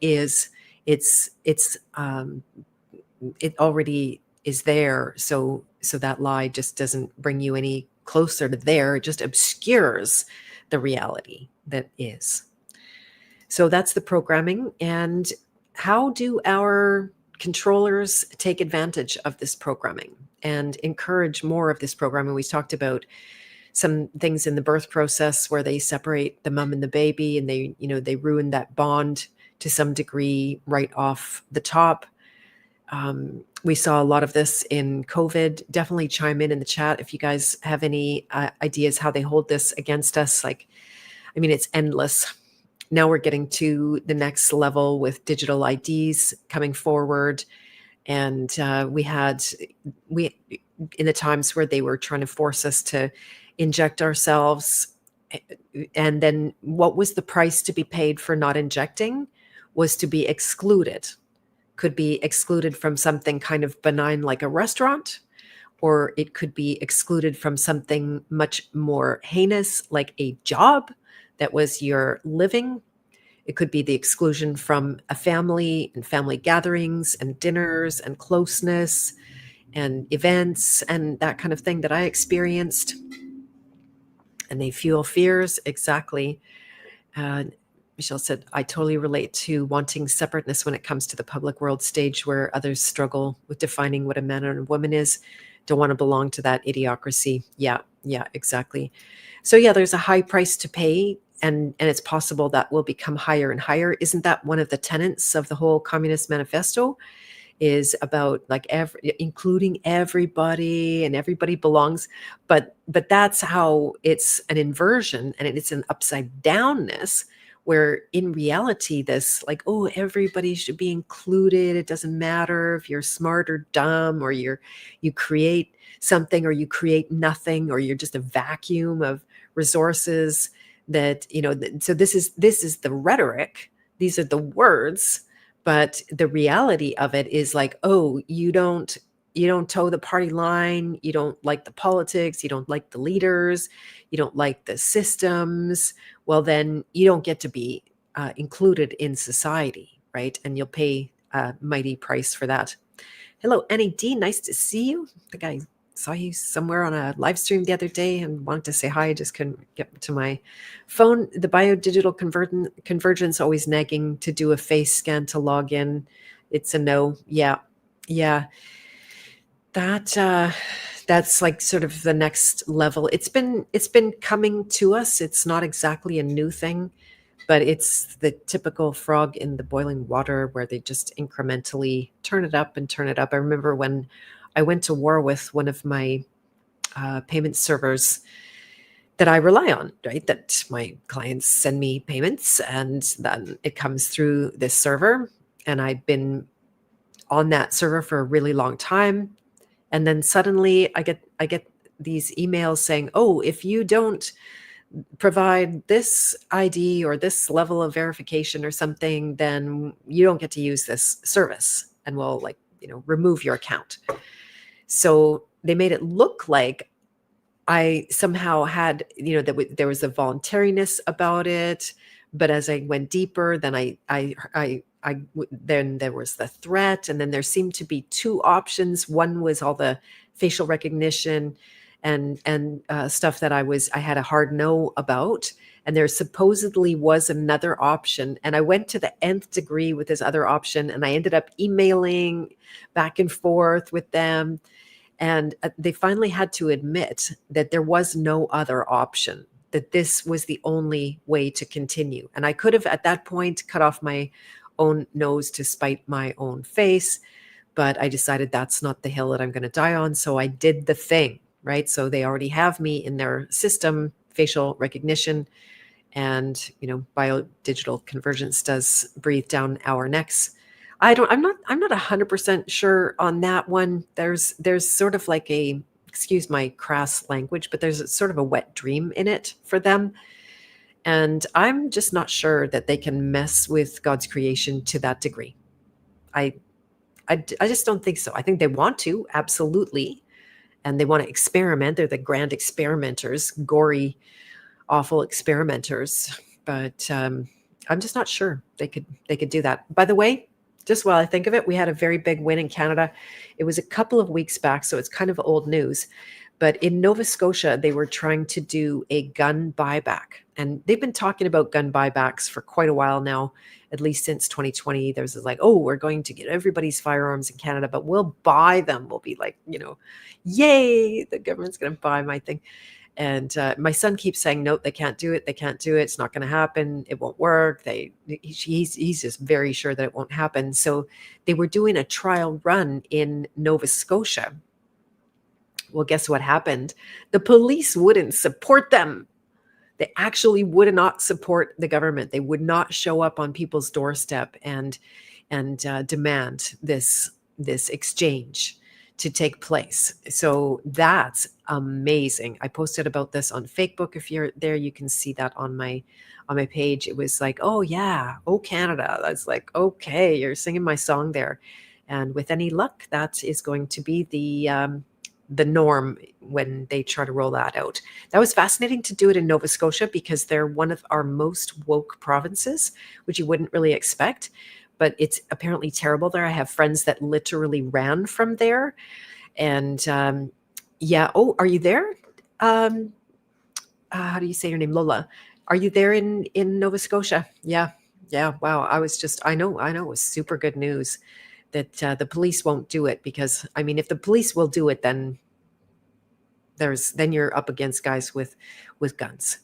already is there. So that lie just doesn't bring you any closer to there. It just obscures the reality that is. So that's the programming. And how do our controllers take advantage of this programming and encourage more of this programming? We talked about some things in the birth process where they separate the mom and the baby, and they ruin that bond to some degree right off the top. We saw a lot of this in COVID. Definitely chime in the chat if you guys have any ideas how they hold this against us. It's endless. Now we're getting to the next level with digital IDs coming forward. And we in the times where they were trying to force us to inject ourselves, and then what was the price to be paid for not injecting? Was to be excluded. Could be excluded from something kind of benign like a restaurant, or it could be excluded from something much more heinous like a job that was your living. It could be the exclusion from a family and family gatherings and dinners and closeness and events and that kind of thing that I experienced. And they fuel fears. Exactly. Michelle said, I totally relate to wanting separateness when it comes to the public world stage where others struggle with defining what a man and a woman is. Don't want to belong to that idiocracy. Yeah, exactly. So yeah, there's a high price to pay, and it's possible that will become higher and higher. Isn't that one of the tenets of the whole Communist Manifesto? Is about including everybody, and everybody belongs, but that's how it's an inversion, and it's an upside downness, where in reality this everybody should be included. It doesn't matter if you're smart or dumb, or you create something or you create nothing, or you're just a vacuum of resources. So this is the rhetoric, these are the words. But the reality of it is you don't toe the party line. You don't like the politics. You don't like the leaders. You don't like the systems. Well, then you don't get to be included in society, right? And you'll pay a mighty price for that. Hello, Annie D. Nice to see you. I think I saw you somewhere on a live stream the other day and wanted to say hi. I just couldn't get to my phone. The biodigital convergence always nagging to do a face scan to log in. It's a no. Yeah. That's like sort of the next level. It's been coming to us. It's not exactly a new thing, but it's the typical frog in the boiling water where they just incrementally turn it up and turn it up. I remember when I went to war with one of my payment servers that I rely on, right? That my clients send me payments, and then it comes through this server. And I've been on that server for a really long time. And then suddenly I get these emails saying, oh, if you don't provide this ID or this level of verification or something, then you don't get to use this service, and we'll remove your account. So they made it look like I somehow had, that there was a voluntariness about it. But as I went deeper, then I then there was the threat, and then there seemed to be two options. One was all the facial recognition and stuff that I had a hard no about, and there supposedly was another option, and I went to the nth degree with this other option, and I ended up emailing back and forth with them, and they finally had to admit that there was no other option, that this was the only way to continue. And I could have at that point cut off my own nose to spite my own face, but I decided that's not the hill that I'm going to die on. So I did the thing, right? So they already have me in their system, facial recognition, and biodigital convergence does breathe down our necks. I'm not 100% sure on that one. There's sort of like a, excuse my crass language, but there's sort of a wet dream in it for them. And I'm just not sure that they can mess with God's creation to that degree. I just don't think so. I think they want to, absolutely. And they want to experiment. They're the grand experimenters, gory, awful experimenters. But I'm just not sure they could do that. By the way, just while I think of it, we had a very big win in Canada. It was a couple of weeks back, so it's kind of old news. But in Nova Scotia, they were trying to do a gun buyback. And they've been talking about gun buybacks for quite a while now, at least since 2020. There's like, oh, we're going to get everybody's firearms in Canada, but we'll buy them. We'll be like, yay, the government's going to buy my thing. And my son keeps saying, no, they can't do it. They can't do it. It's not going to happen. It won't work. He's just very sure that it won't happen. So they were doing a trial run in Nova Scotia. Well, guess what happened? The police wouldn't support them. They actually would not support the government. They would not show up on people's doorstep and demand this exchange to take place. So that's amazing. I posted about this on Facebook. If you're there, you can see that on my page. It was like, oh yeah, oh Canada. I was like, okay, you're singing my song there. And with any luck, that is going to be the norm when they try to roll that out. That was fascinating to do it in Nova Scotia because they're one of our most woke provinces, which you wouldn't really expect. But it's apparently terrible there. I have friends that literally ran from there. And yeah. Oh, are you there? How do you say your name? Lola. Are you there in Nova Scotia? Yeah. Yeah. Wow. I know it was super good news that the police won't do it because, I mean, if the police will do it, then you're up against guys with guns.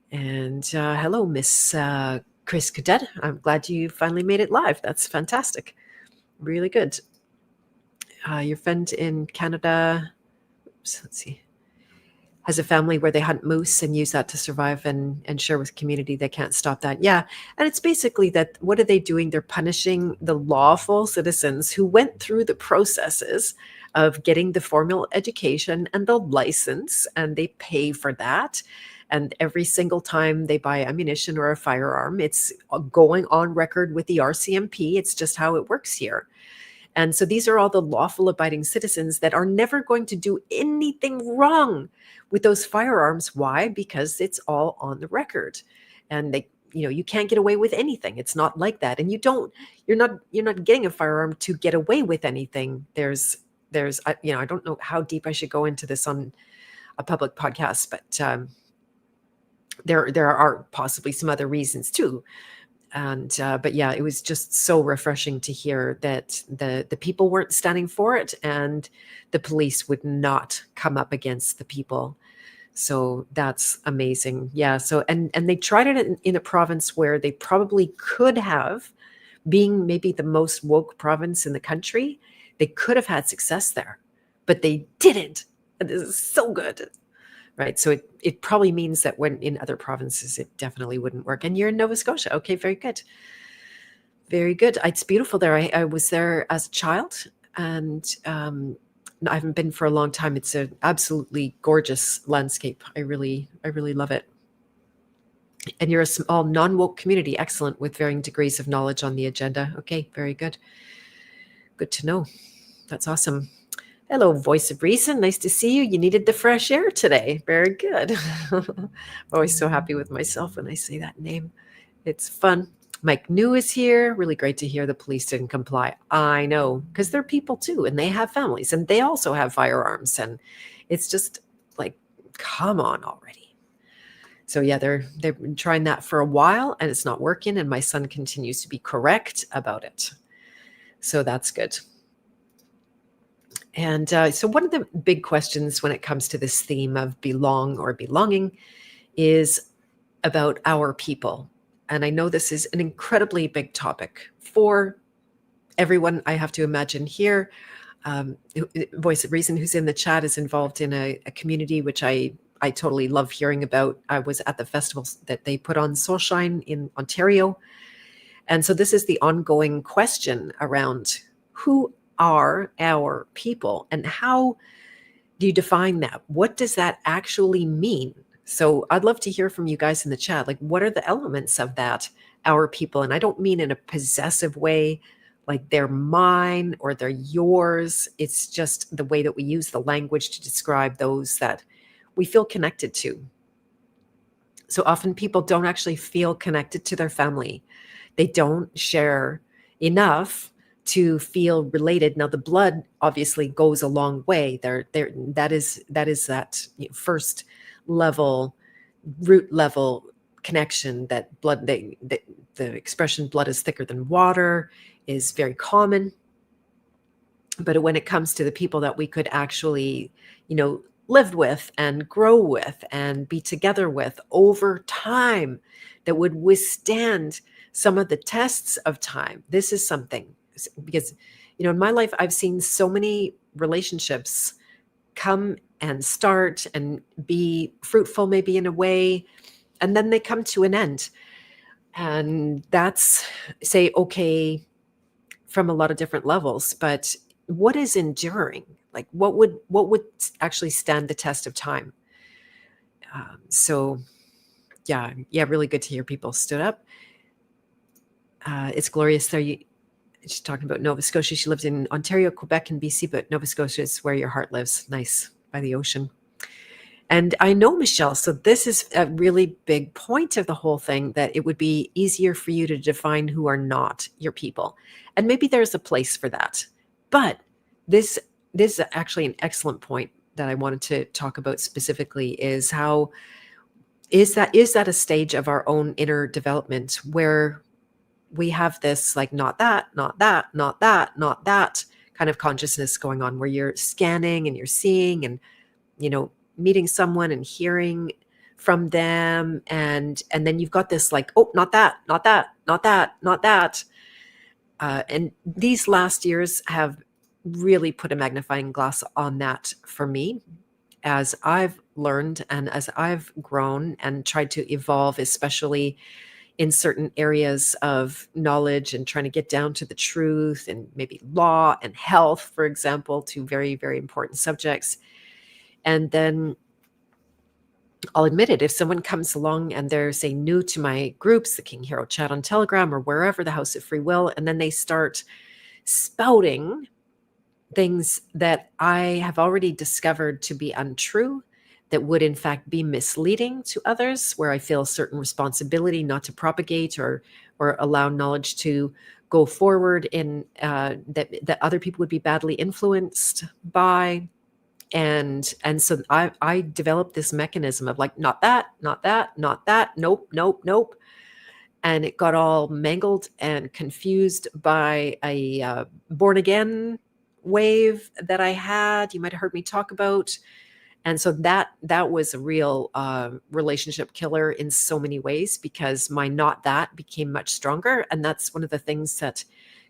And hello, Miss Chris Cadet. I'm glad you finally made it live. That's fantastic. Really good. Your friend in Canada, let's see, has a family where they hunt moose and use that to survive and share with community. They can't stop that. Yeah. And it's basically that, what are they doing? They're punishing the lawful citizens who went through the processes of getting the formal education and the license, and they pay for that. And every single time they buy ammunition or a firearm, it's going on record with the RCMP. It's just how it works here. And so these are all the lawful abiding citizens that are never going to do anything wrong with those firearms. Why? Because it's all on the record. And you can't get away with anything. It's not like that. And you're not getting a firearm to get away with anything. There's I don't know how deep I should go into this on a public podcast, but there are possibly some other reasons too. And but yeah, it was just so refreshing to hear that the people weren't standing for it, and the police would not come up against the people. So that's amazing. Yeah. So and they tried it in a province where they probably could have, being maybe the most woke province in the country, they could have had success there, but they didn't. And this is so good. Right. So it probably means that when in other provinces, it definitely wouldn't work. And you're in Nova Scotia. Okay, very good. Very good. It's beautiful there. I was there as a child, and I haven't been for a long time. It's an absolutely gorgeous landscape. I really love it. And you're a small non-woke community. Excellent, with varying degrees of knowledge on the agenda. Okay, very good. Good to know. That's awesome. Hello, Voice of Reason. Nice to see you. You needed the fresh air today. Very good. Always so happy with myself when I say that name. It's fun. Mike New is here. Really great to hear the police didn't comply. I know, because they're people too, and they have families, and they also have firearms, and it's just like, come on already. So yeah, they've been trying that for a while, and it's not working, and my son continues to be correct about it. So that's good. And so one of the big questions when it comes to this theme of belong or belonging is about our people. And I know this is an incredibly big topic for everyone, I have to imagine here. Voice of Reason, who's in the chat, is involved in a community which I totally love hearing about. I was at the festival that they put on Soulshine in Ontario. And so this is the ongoing question around who are our people and how do you define that? What does that actually mean? So I'd love to hear from you guys in the chat. Like, what are the elements of that, our people? And I don't mean in a possessive way, like they're mine or they're yours. It's just the way that we use the language to describe those that we feel connected to. So often people don't actually feel connected to their family. They don't share enough to feel related. Now, the blood obviously goes a long way. That is that first level, root level connection. That blood, the expression "blood is thicker than water" is very common. But when it comes to the people that we could actually, live with and grow with and be together with over time, that would withstand some of the tests of time. This is something, because, in my life, I've seen so many relationships come and start and be fruitful, maybe in a way, and then they come to an end. And that's, say, okay, from a lot of different levels. But what is enduring? Like, what would actually stand the test of time? So yeah, really good to hear people stood up. It's glorious there. She's talking about Nova Scotia. She lived in Ontario, Quebec, and BC, but Nova Scotia is where your heart lives. Nice, by the ocean. And I know, Michelle, so this is a really big point of the whole thing, that it would be easier for you to define who are not your people. And maybe there's a place for that. But this is actually an excellent point that I wanted to talk about specifically, is how is that a stage of our own inner development where we have this, like, not that, not that, not that, not that kind of consciousness going on, where you're scanning and you're seeing and, meeting someone and hearing from them. And then you've got this, like, oh, not that, not that, not that, not that. And these last years have really put a magnifying glass on that for me, as I've learned and as I've grown and tried to evolve, especially in certain areas of knowledge and trying to get down to the truth, and maybe law and health, for example, two very, very important subjects. And then I'll admit it, if someone comes along and they're, say, new to my groups, the King Hero Chat on Telegram or wherever, the House of Free Will, and then they start spouting things that I have already discovered to be untrue, that would in fact be misleading to others, where I feel a certain responsibility not to propagate or allow knowledge to go forward in that other people would be badly influenced by. And so I developed this mechanism of, like, not that, not that, not that, nope, nope, nope. And it got all mangled and confused by a born again wave that I had. You might have heard me talk about. And so that was a real relationship killer in so many ways, because my not that became much stronger. And that's one of the things that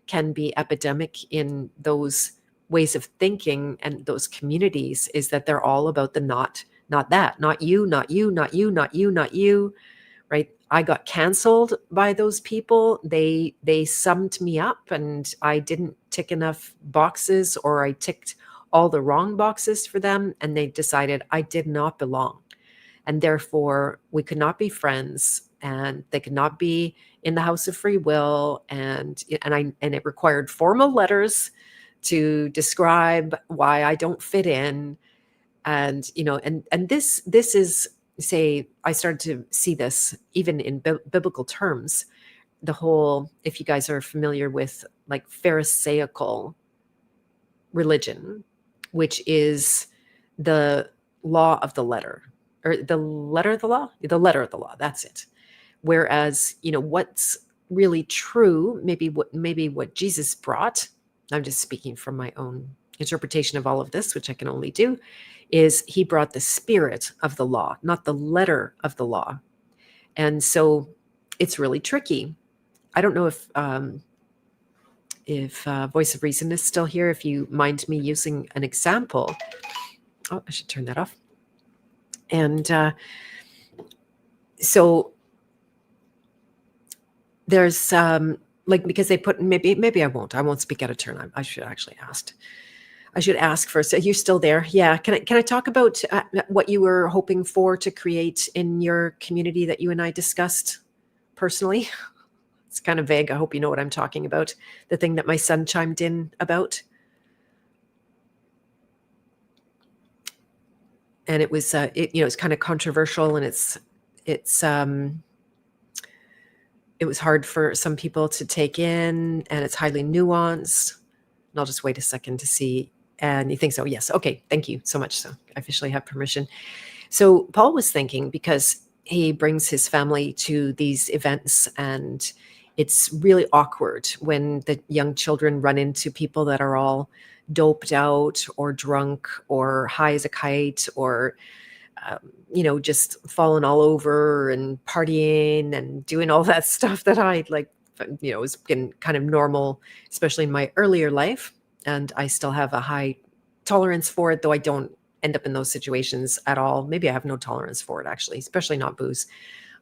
can be epidemic in those ways of thinking and those communities, is that they're all about the not that, not you, not you, not you, not you, not you, right? I got canceled by those people. They summed me up, and I didn't tick enough boxes, or I ticked all the wrong boxes for them, and they decided I did not belong. And therefore we could not be friends, and they could not be in the House of Free Will. And it required formal letters to describe why I don't fit in. And, and this is, say, I started to see this even in biblical terms, the whole, if you guys are familiar with like Pharisaical religion, which is the law of the letter, or the letter of the law, the letter of the law. That's it. Whereas, what's really true, maybe what Jesus brought, I'm just speaking from my own interpretation of all of this, which I can only do, is he brought the spirit of the law, not the letter of the law. And so it's really tricky. I don't know if Voice of Reason is still here, if you mind me using an example. Oh, I should turn that off. And so there's because they put, maybe I won't speak out of turn. I should actually ask first. Are you still there? Yeah. Can I talk about what you were hoping for to create in your community that you and I discussed personally? It's kind of vague. I hope you know what I'm talking about. The thing that my son chimed in about. And it was, it's kind of controversial, and it was hard for some people to take in, and it's highly nuanced. And I'll just wait a second to see. And you think so? Yes. Okay. Thank you so much. So I officially have permission. So Paul was thinking, because he brings his family to these events, and it's really awkward when the young children run into people that are all doped out or drunk or high as a kite, or just falling all over and partying and doing all that stuff that I was getting kind of normal, especially in my earlier life. And I still have a high tolerance for it, though I don't end up in those situations at all. Maybe I have no tolerance for it, actually, especially not booze.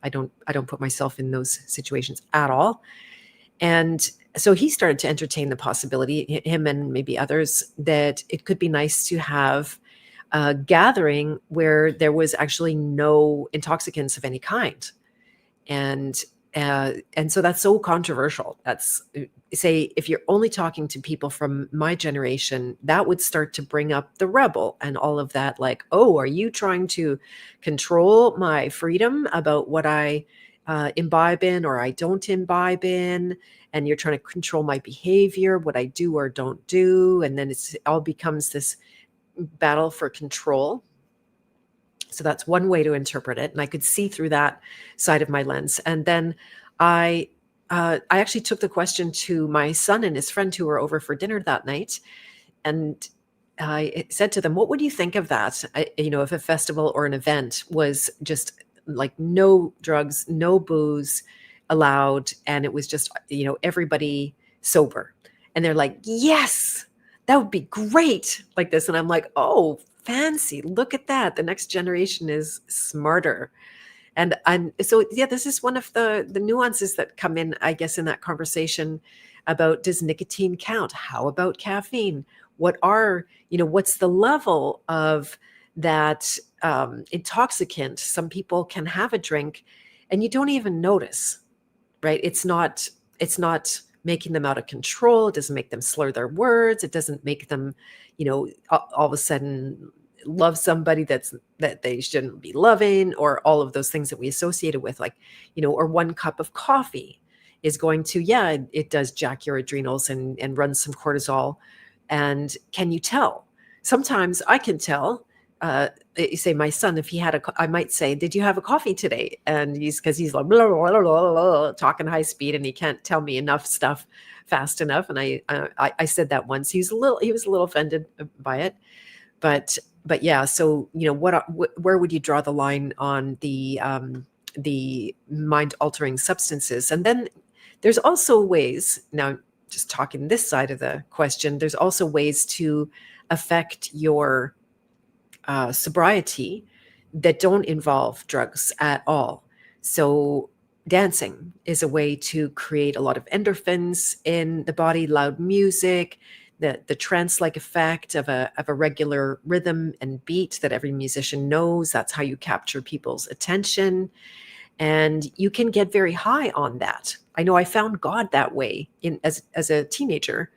I don't put myself in those situations at all. And so he started to entertain the possibility, him and maybe others, that it could be nice to have a gathering where there was actually no intoxicants of any kind. And so that's so controversial. That's, say, if you're only talking to people from my generation, that would start to bring up the rebel and all of that. Like, oh, are you trying to control my freedom about what I imbibe in or I don't imbibe in? And you're trying to control my behavior, what I do or don't do. And then it all becomes this battle for control. So that's one way to interpret it. And I could see through that side of my lens. And then I actually took the question to my son and his friend who were over for dinner that night. And I said to them, what would you think of that? If a festival or an event was just like no drugs, no booze allowed, and it was just, everybody sober. And they're like, yes, that would be great, like this. And I'm like, oh, fancy, look at that. The next generation is smarter. And so, yeah, this is one of the nuances that come in, I guess, in that conversation about, does nicotine count? How about caffeine? What's the level of that intoxicant? Some people can have a drink and you don't even notice, right? It's not making them out of control. It doesn't make them slur their words. It doesn't make them, all of a sudden love somebody that they shouldn't be loving, or all of those things that we associated with, like, or one cup of coffee is going to, it does jack your adrenals and run some cortisol. And can you tell? Sometimes I can tell. You say my son, if he had I might say, did you have a coffee today? And he's like blah, blah, blah, blah, blah, talking high speed, and he can't tell me enough stuff fast enough. And I said that once. He was a little offended by it, but yeah. So where would you draw the line on the mind altering substances? And then there's also ways, now just talking this side of the question, there's also ways to affect your sobriety that don't involve drugs at all. So dancing is a way to create a lot of endorphins in the body, loud music, the trance-like effect of a regular rhythm and beat that every musician knows. That's how you capture people's attention. And you can get very high on that. I know I found God that way as a teenager,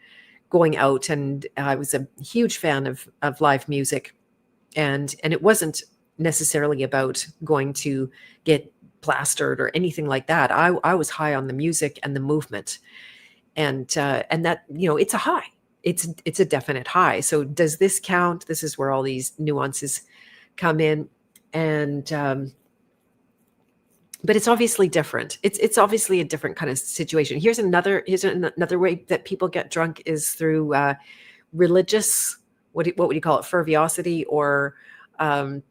going out, and I was a huge fan of live music. And it wasn't necessarily about going to get plastered or anything like that. I was high on the music and the movement, and that, it's a high. It's a definite high. So does this count? This is where all these nuances come in, and but it's obviously different. It's obviously a different kind of situation. Here's another way that people get drunk is through religious, what would you call it, ferviosity, or um,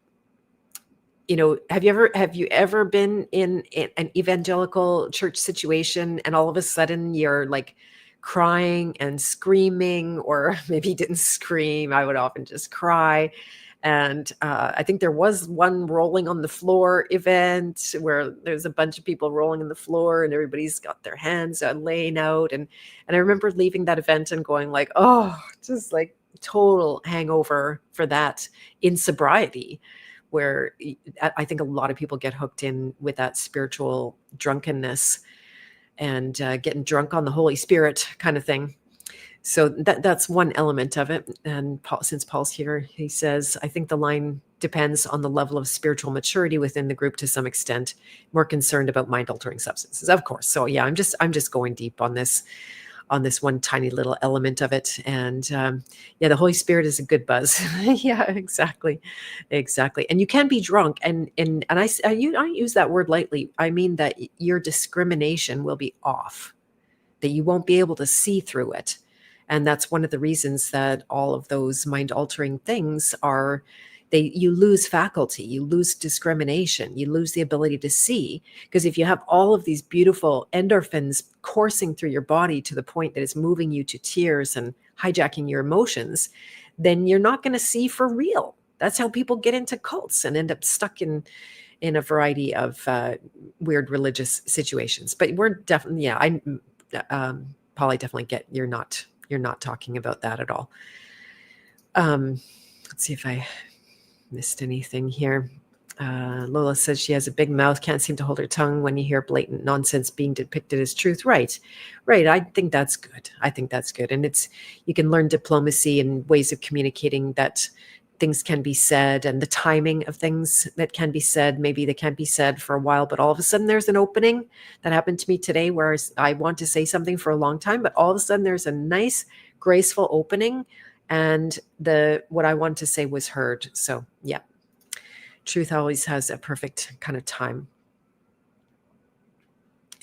have you ever been in an evangelical church situation and all of a sudden you're like crying and screaming, or maybe you didn't scream. I would often just cry. And I think there was one rolling on the floor event where there's a bunch of people rolling on the floor and everybody's got their hands laying out. And I remember leaving that event and going like, oh, just like total hangover for that in sobriety, where I think a lot of people get hooked in with that spiritual drunkenness and getting drunk on the Holy Spirit kind of thing. So that's one element of it. And since Paul's here, he says, I think the line depends on the level of spiritual maturity within the group to some extent. More concerned about mind altering substances, of course. So yeah, I'm just going deep on this one tiny little element of it. And yeah, the Holy Spirit is a good buzz. Yeah, exactly. And you can be drunk. And I use that word lightly. I mean that your discrimination will be off, that you won't be able to see through it. And that's one of the reasons that all of those mind altering things are, you lose faculty, you lose discrimination, you lose the ability to see. Because if you have all of these beautiful endorphins coursing through your body to the point that it's moving you to tears and hijacking your emotions, then you're not going to see for real. That's how people get into cults and end up stuck in a variety of weird religious situations. But we're definitely, yeah, Paul, I definitely get you're not talking about that at all. Let's see if I missed anything here. Lola says she has a big mouth, can't seem to hold her tongue when you hear blatant nonsense being depicted as truth. Right. I think that's good. And you can learn diplomacy and ways of communicating that things can be said, and the timing of things that can be said. Maybe they can't be said for a while, but all of a sudden there's an opening. That happened to me today where I want to say something for a long time, but all of a sudden there's a nice, graceful opening, and what I wanted to say was heard. So yeah, truth always has a perfect kind of time.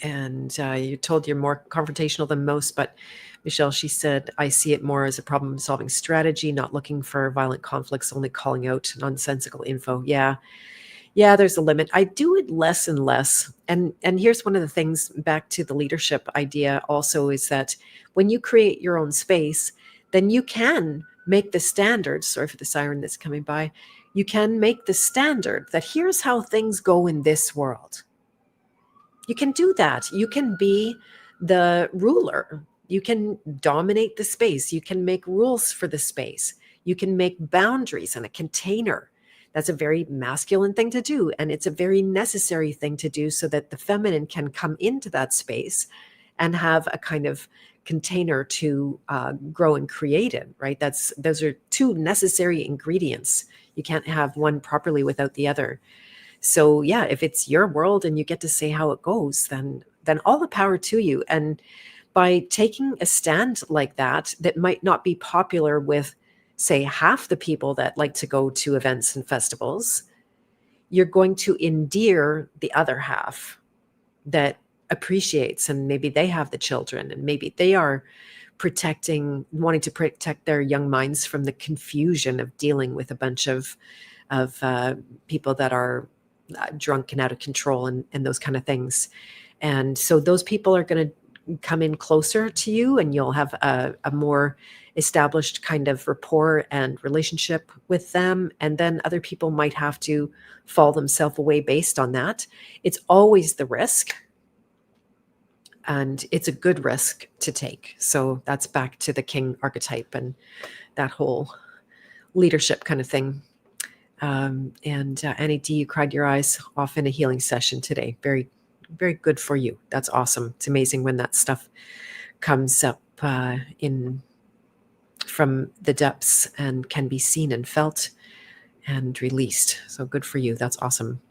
And you're told you're more confrontational than most, but Michelle, she said, I see it more as a problem-solving strategy, not looking for violent conflicts, only calling out nonsensical info. Yeah, there's a limit. I do it less and less. And here's one of the things, back to the leadership idea also, is that when you create your own space, then you can make the standard. Sorry for the siren that's coming by. You can make the standard that here's how things go in this world. You can do that. You can be the ruler. You can dominate the space. You can make rules for the space. You can make boundaries and a container. That's a very masculine thing to do. And it's a very necessary thing to do so that the feminine can come into that space and have a kind of container to grow and create in, right? Those are two necessary ingredients. You can't have one properly without the other. So yeah, if it's your world and you get to say how it goes, then all the power to you. And by taking a stand like that might not be popular with, say, half the people that like to go to events and festivals, you're going to endear the other half that appreciates, and maybe they have the children, and maybe they are wanting to protect their young minds from the confusion of dealing with a bunch of people that are drunk and out of control and those kind of things. And so those people are going to come in closer to you, and you'll have a more established kind of rapport and relationship with them. And then other people might have to fall themselves away based on that. It's always the risk, and it's a good risk to take. So that's back to the king archetype and that whole leadership kind of thing. And Annie D, you cried your eyes off in a healing session today. Very, very good for you. That's awesome. It's amazing when that stuff comes up from the depths and can be seen and felt and released. So good for you. That's awesome.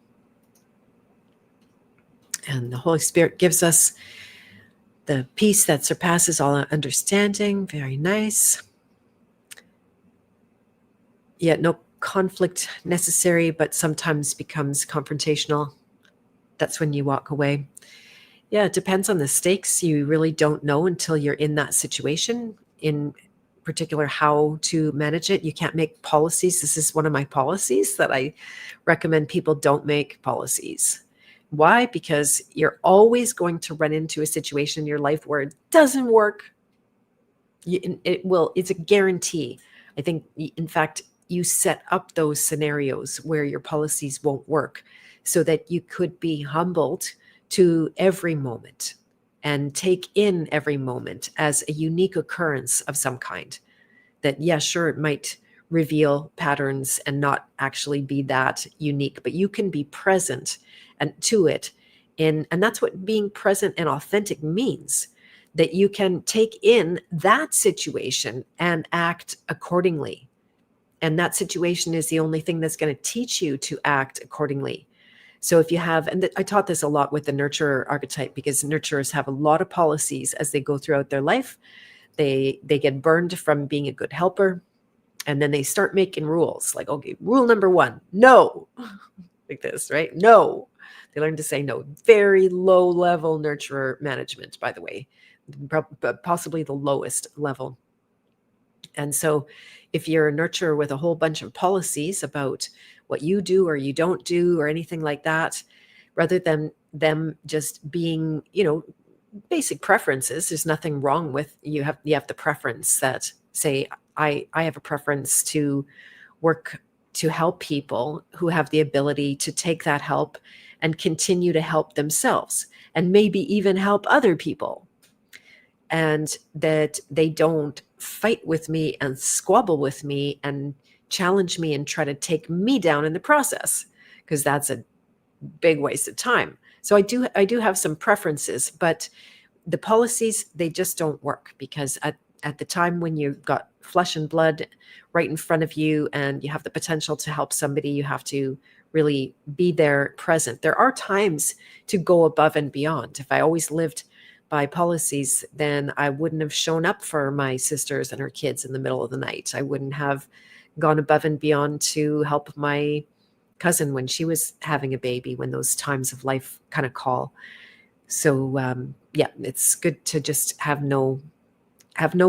And the Holy Spirit gives us the peace that surpasses all understanding. Very nice. Yet no conflict necessary, but sometimes becomes confrontational. That's when you walk away. Yeah, it depends on the stakes. You really don't know until you're in that situation, in particular how to manage it. You can't make policies. This is one of my policies that I recommend people don't make policies. Why? Because you're always going to run into a situation in your life where it doesn't work. It's a guarantee. I think, in fact, you set up those scenarios where your policies won't work so that you could be humbled to every moment and take in every moment as a unique occurrence of some kind. That, yeah, sure, it might reveal patterns and not actually be that unique, but you can be present and to it. And that's what being present and authentic means, that you can take in that situation and act accordingly. And that situation is the only thing that's going to teach you to act accordingly. So if you have, and I taught this a lot with the nurturer archetype, because nurturers have a lot of policies as they go throughout their life. They get burned from being a good helper. And then they start making rules like, okay, rule number 1, no, like this, right? No. They learn to say no. Very low level nurturer management, by the way, possibly the lowest level. And so if you're a nurturer with a whole bunch of policies about what you do or you don't do or anything like that, rather than them just being, basic preferences, there's nothing wrong with you have the preference that say, I have a preference to work to help people who have the ability to take that help and continue to help themselves and maybe even help other people. And that they don't fight with me and squabble with me and challenge me and try to take me down in the process, because that's a big waste of time. So I do have some preferences, but the policies, they just don't work, because at the time when you've got flesh and blood right in front of you and you have the potential to help somebody, you have to really be there present. There are times to go above and beyond. If I always lived by policies, then I wouldn't have shown up for my sisters and her kids in the middle of the night. I wouldn't have gone above and beyond to help my cousin when she was having a baby, when those times of life kind of call. So yeah, it's good to just have no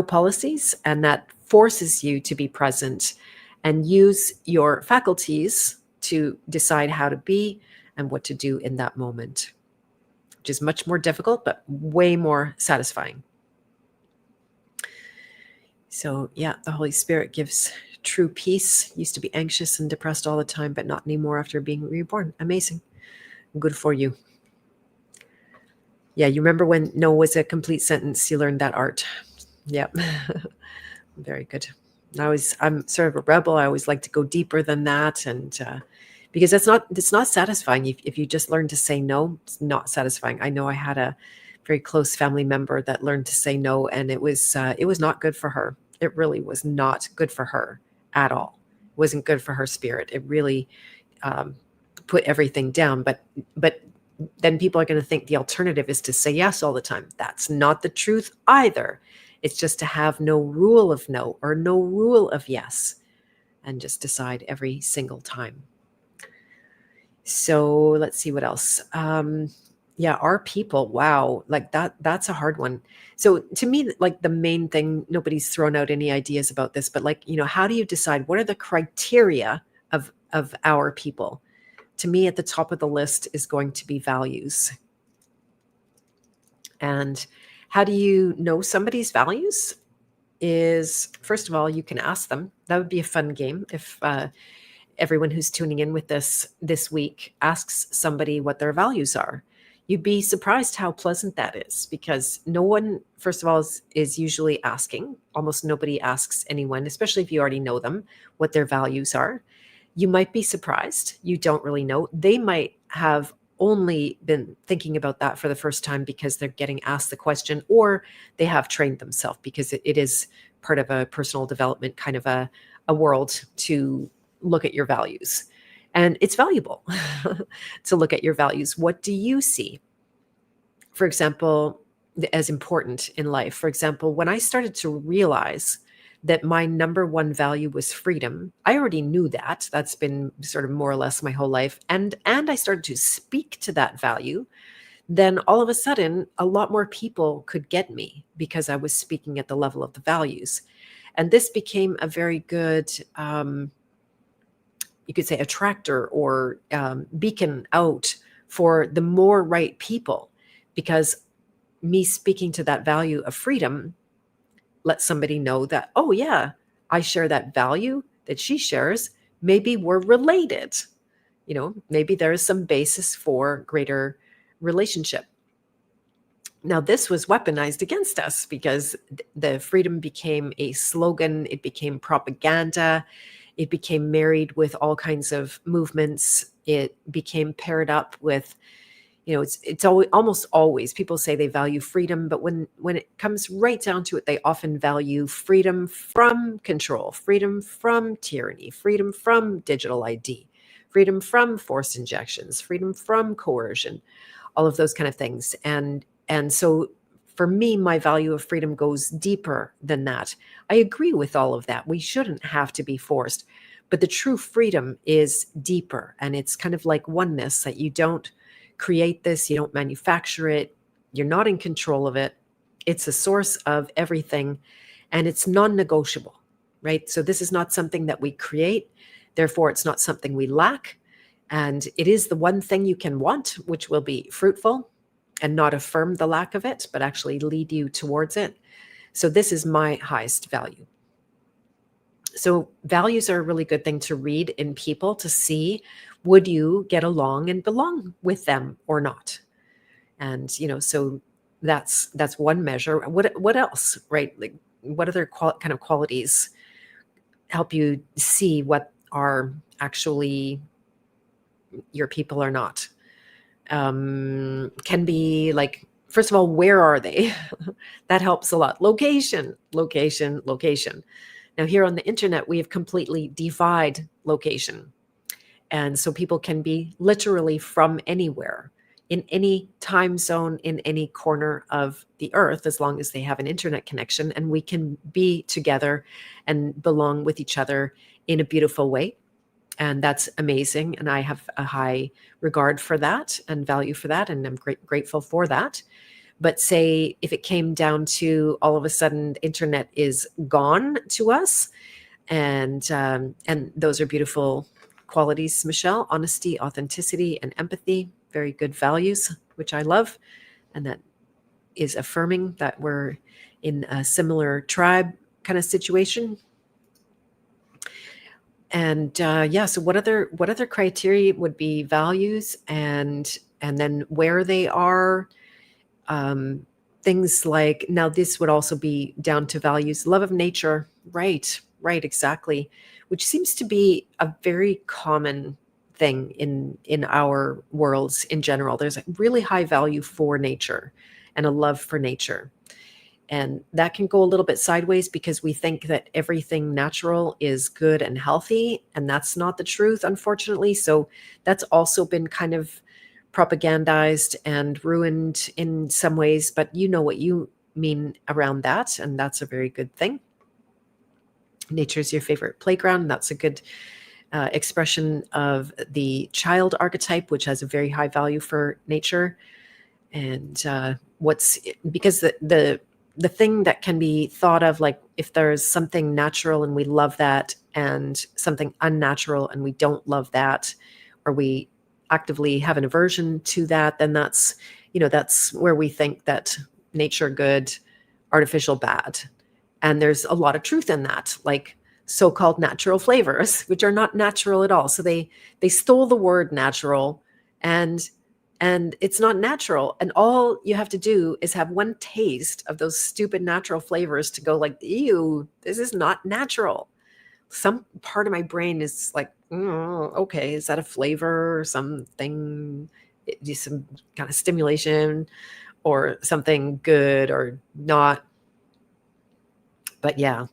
policies, and that forces you to be present and use your faculties to decide how to be and what to do in that moment, which is much more difficult, but way more satisfying. So yeah, the Holy Spirit gives true peace. Used to be anxious and depressed all the time, but not anymore after being reborn. Amazing. Good for you. Yeah, you remember when no was a complete sentence, you learned that art. Yeah. Very good. I'm sort of a rebel. I always like to go deeper than that. And because it's not satisfying. If you just learn to say no, it's not satisfying. I know I had a very close family member that learned to say no, and it was not good for her. It really was not good for her at all. It wasn't good for her spirit. It really put everything down. But then people are going to think the alternative is to say yes all the time. That's not the truth either. It's just to have no rule of no or no rule of yes, and just decide every single time. So let's see what else. Yeah, our people. Wow, like that's a hard one. So to me, like the main thing, nobody's thrown out any ideas about this, but like, how do you decide what are the criteria of our people? To me, at the top of the list is going to be values. And how do you know somebody's values? Is, first of all, you can ask them. That would be a fun game if everyone who's tuning in with this week asks somebody what their values are. You'd be surprised how pleasant that is, because no one, first of all, is usually asking. Almost nobody asks anyone, especially if you already know them, what their values are. You might be surprised. You don't really know. They might have only been thinking about that for the first time because they're getting asked the question, or they have trained themselves, because it is part of a personal development kind of a world to look at your values. And it's valuable to look at your values. What do you see? for example, as important in life. For example, when I started to realize that my number one value was freedom, I already knew that. That's been sort of more or less my whole life. And I started to speak to that value, then all of a sudden, a lot more people could get me because I was speaking at the level of the values. And this became a very good, you could say, attractor or beacon out for the more right people, because me speaking to that value of freedom lets somebody know that, oh, yeah, I share that value that she shares. Maybe we're related. Maybe there is some basis for greater relationship. Now, this was weaponized against us because the freedom became a slogan, it became propaganda, it became married with all kinds of movements, it became paired up with, it's almost always people say they value freedom, but when it comes right down to it, they often value freedom from control, freedom from tyranny, freedom from digital ID, freedom from forced injections, freedom from coercion, all of those kind of things. And so for me, my value of freedom goes deeper than that. I agree with all of that. We shouldn't have to be forced, but the true freedom is deeper, and it's kind of like oneness, that you don't create this, you don't manufacture it, you're not in control of it. It's a source of everything, and it's non-negotiable, right? So this is not something that we create, therefore it's not something we lack, and it is the one thing you can want, which will be fruitful and not affirm the lack of it, but actually lead you towards it. So this is my highest value. So values are a really good thing to read in people to see, would you get along and belong with them or not? And, so that's one measure. What else, right? Like, what other kind of qualities help you see what are actually your people or not? Can be like, first of all, where are they? That helps a lot. Location. Now, here on the internet, we have completely defied location. And so people can be literally from anywhere, in any time zone, in any corner of the earth, as long as they have an internet connection. And we can be together and belong with each other in a beautiful way. And that's amazing. And I have a high regard for that and value for that. And I'm grateful for that. But say if it came down to all of a sudden the internet is gone to us, and those are beautiful qualities, Michelle: honesty, authenticity, and empathy. Very good values, which I love. And that is affirming that we're in a similar tribe kind of situation. And so what other criteria would be values, and then where they are? Things like, now this would also be down to values: love of nature, right, exactly, which seems to be a very common thing in our worlds in general. There's a really high value for nature and a love for nature. And that can go a little bit sideways because we think that everything natural is good and healthy, and that's not the truth, unfortunately. So that's also been kind of propagandized and ruined in some ways, but you know what you mean around that, and that's a very good thing. Nature's your favorite playground. That's a good expression of the child archetype, which has a very high value for nature. And because the thing that can be thought of, like if there's something natural and we love that, and something unnatural and we don't love that, or we actively have an aversion to that, then that's where we think that nature good, artificial bad. And there's a lot of truth in that, like so-called natural flavors, which are not natural at all. So they stole the word natural, and it's not natural. And all you have to do is have one taste of those stupid natural flavors to go like, ew, this is not natural. Some part of my brain is like, okay, is that a flavor or something, some kind of stimulation or something good or not? But yeah,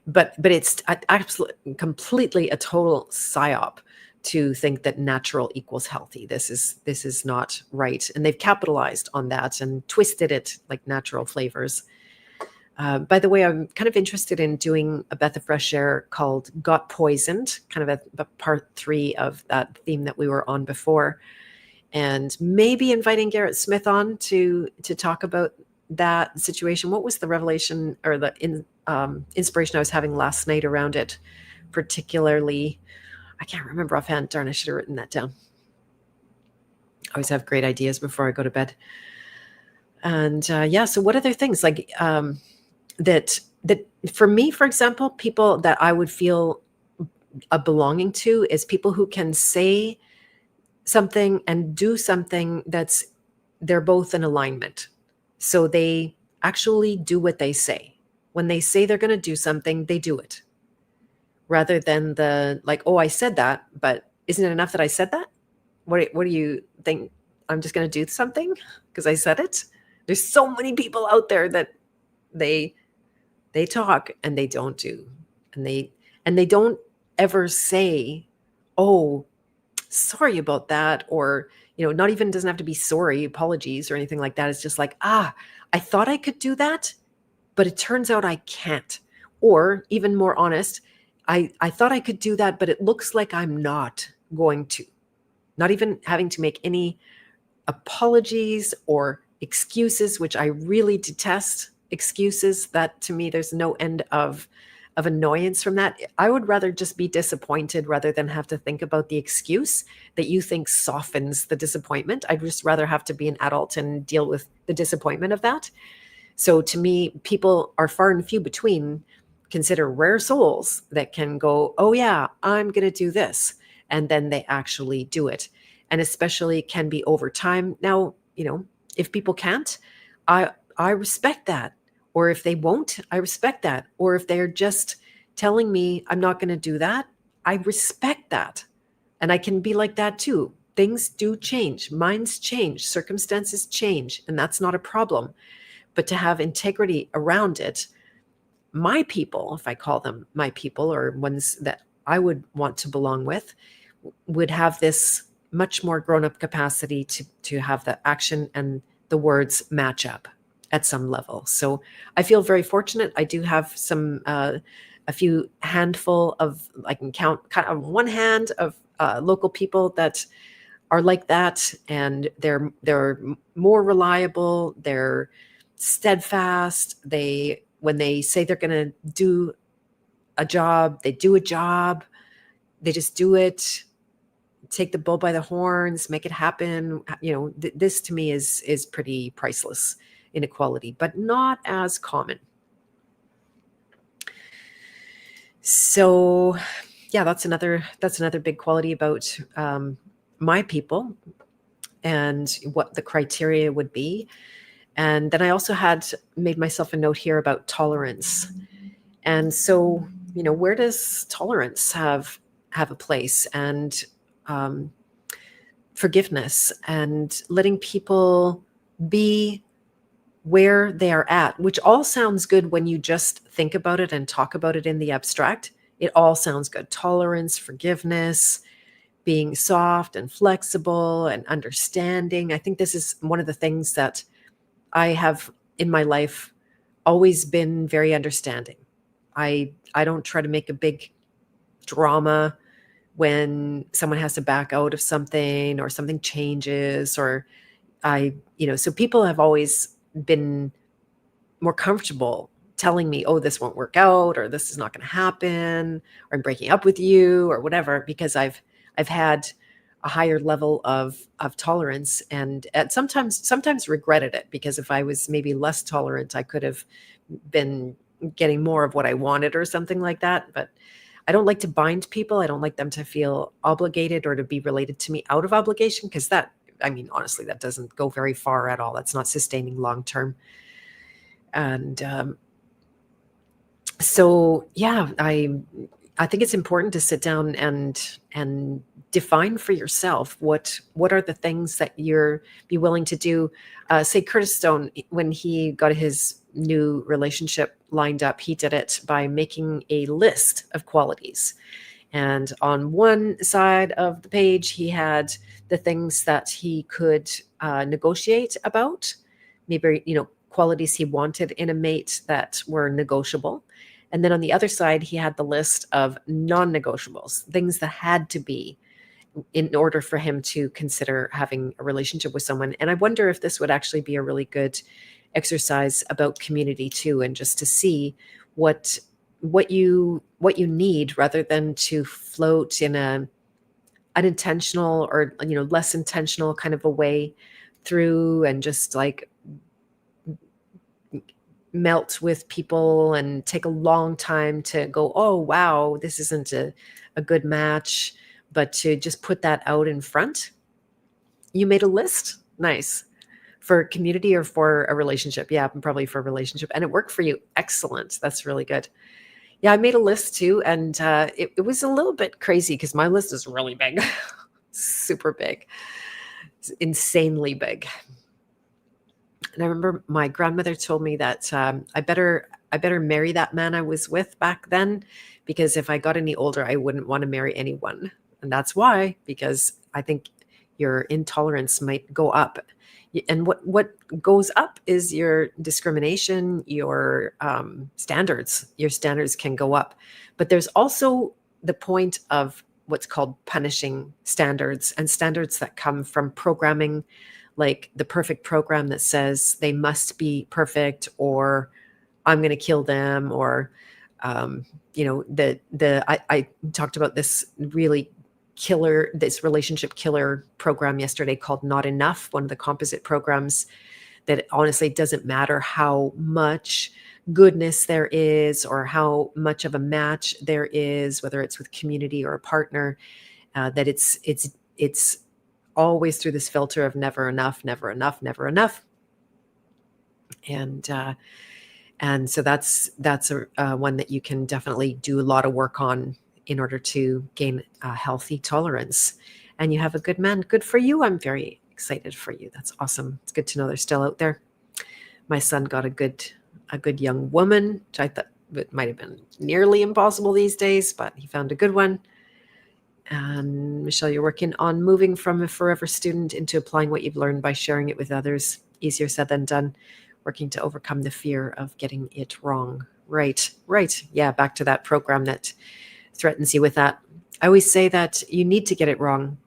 but it's absolutely completely a total psyop to think that natural equals healthy. This is not right. And they've capitalized on that and twisted it like natural flavors. By the way, I'm kind of interested in doing a Beth of Fresh Air called Got Poisoned, kind of a part 3 of that theme that we were on before. And maybe inviting Garrett Smith on to talk about that situation. What was the revelation or the inspiration I was having last night around it, particularly? I can't remember offhand. Darn, I should have written that down. I always have great ideas before I go to bed. And so what other things like that for me, for example, people that I would feel a belonging to is people who can say something and do something they're both in alignment. So they actually do what they say. When they say they're going to do something, they do it. Rather than the like, oh, I said that, but isn't it enough that I said that? What do you think? I'm just going to do something because I said it? There's so many people out there that they talk and they don't do. And they don't ever say, oh, sorry about that, or not even doesn't have to be sorry, apologies or anything like that. It's just like, I thought I could do that, but it turns out I can't. Or even more honest, I thought I could do that, but it looks like I'm not going to. Not even having to make any apologies or excuses, which I really detest excuses. That to me, there's no end of annoyance from that. I would rather just be disappointed rather than have to think about the excuse that you think softens the disappointment. I'd just rather have to be an adult and deal with the disappointment of that. So to me, people are far and few between. Consider rare souls that can go, oh yeah, I'm going to do this. And then they actually do it. And especially can be over time. Now, if people can't, I respect that. Or if they won't, I respect that. Or if they're just telling me I'm not going to do that, I respect that. And I can be like that too. Things do change. Minds change. Circumstances change. And that's not a problem. But to have integrity around it, my people, if I call them my people or ones that I would want to belong with, would have this much more grown-up capacity to have the action and the words match up at some level. So I feel very fortunate. I do have a few handful of, I can count kind of one hand of local people that are like that, and they're more reliable. They're steadfast. When they say they're going to do a job, they do a job. They just do it. Take the bull by the horns, make it happen. This to me is pretty priceless inequality, but not as common. So yeah, that's another big quality about my people and what the criteria would be. And then I also had made myself a note here about tolerance. And so, where does tolerance have a place? And forgiveness and letting people be where they are at, which all sounds good when you just think about it and talk about it in the abstract. It all sounds good. Tolerance, forgiveness, being soft and flexible and understanding. I think this is one of the things that I have in my life always been very understanding. I don't try to make a big drama when someone has to back out of something or something changes, or so people have always been more comfortable telling me, oh, this won't work out, or this is not going to happen, or I'm breaking up with you, or whatever, because I've had a higher level of tolerance, and sometimes regretted it, because if I was maybe less tolerant, I could have been getting more of what I wanted or something like that. But I don't like to bind people. I don't like them to feel obligated or to be related to me out of obligation, because honestly, that doesn't go very far at all. That's not sustaining long term. And so, yeah, I think it's important to sit down and define for yourself what are the things that you're be willing to do. Say Curtis Stone, when he got his new relationship lined up, he did it by making a list of qualities. And on one side of the page, he had the things that he could negotiate about, maybe, qualities he wanted in a mate that were negotiable. And then on the other side, he had the list of non-negotiables, things that had to be in order for him to consider having a relationship with someone. And I wonder if this would actually be a really good exercise about community too, and just to see what you need, rather than to float in a unintentional or less intentional kind of a way through, and just like melt with people and take a long time to go, oh wow, this isn't a good match, but to just put that out in front. You made a list. Nice. For community or for a relationship? Yeah, probably for a relationship. And it worked for you. Excellent. That's really good. Yeah, I made a list too. And it was a little bit crazy because my list is really big. Super big. It's insanely big. And I remember my grandmother told me that I better marry that man I was with back then, because if I got any older, I wouldn't want to marry anyone. And that's why, because I think your intolerance might go up. And what goes up is your discrimination, your standards. Your standards can go up. But there's also the point of what's called punishing standards, and standards that come from programming, like the perfect program that says they must be perfect, or I'm going to kill them, or I talked about this relationship killer program yesterday called Not Enough, one of the composite programs, that honestly doesn't matter how much goodness there is or how much of a match there is, whether it's with community or a partner, that it's always through this filter of never enough, never enough, never enough. And so that's a one that you can definitely do a lot of work on in order to gain a healthy tolerance. And you have a good man. Good for you. I'm very excited for you. That's awesome. It's good to know they're still out there. My son got a good young woman, which I thought it might have been nearly impossible these days, but he found a good one. And Michelle, you're working on moving from a forever student into applying what you've learned by sharing it with others. Easier said than done. Working to overcome the fear of getting it wrong. Right. Yeah, back to that program that threatens you with that. I always say that you need to get it wrong.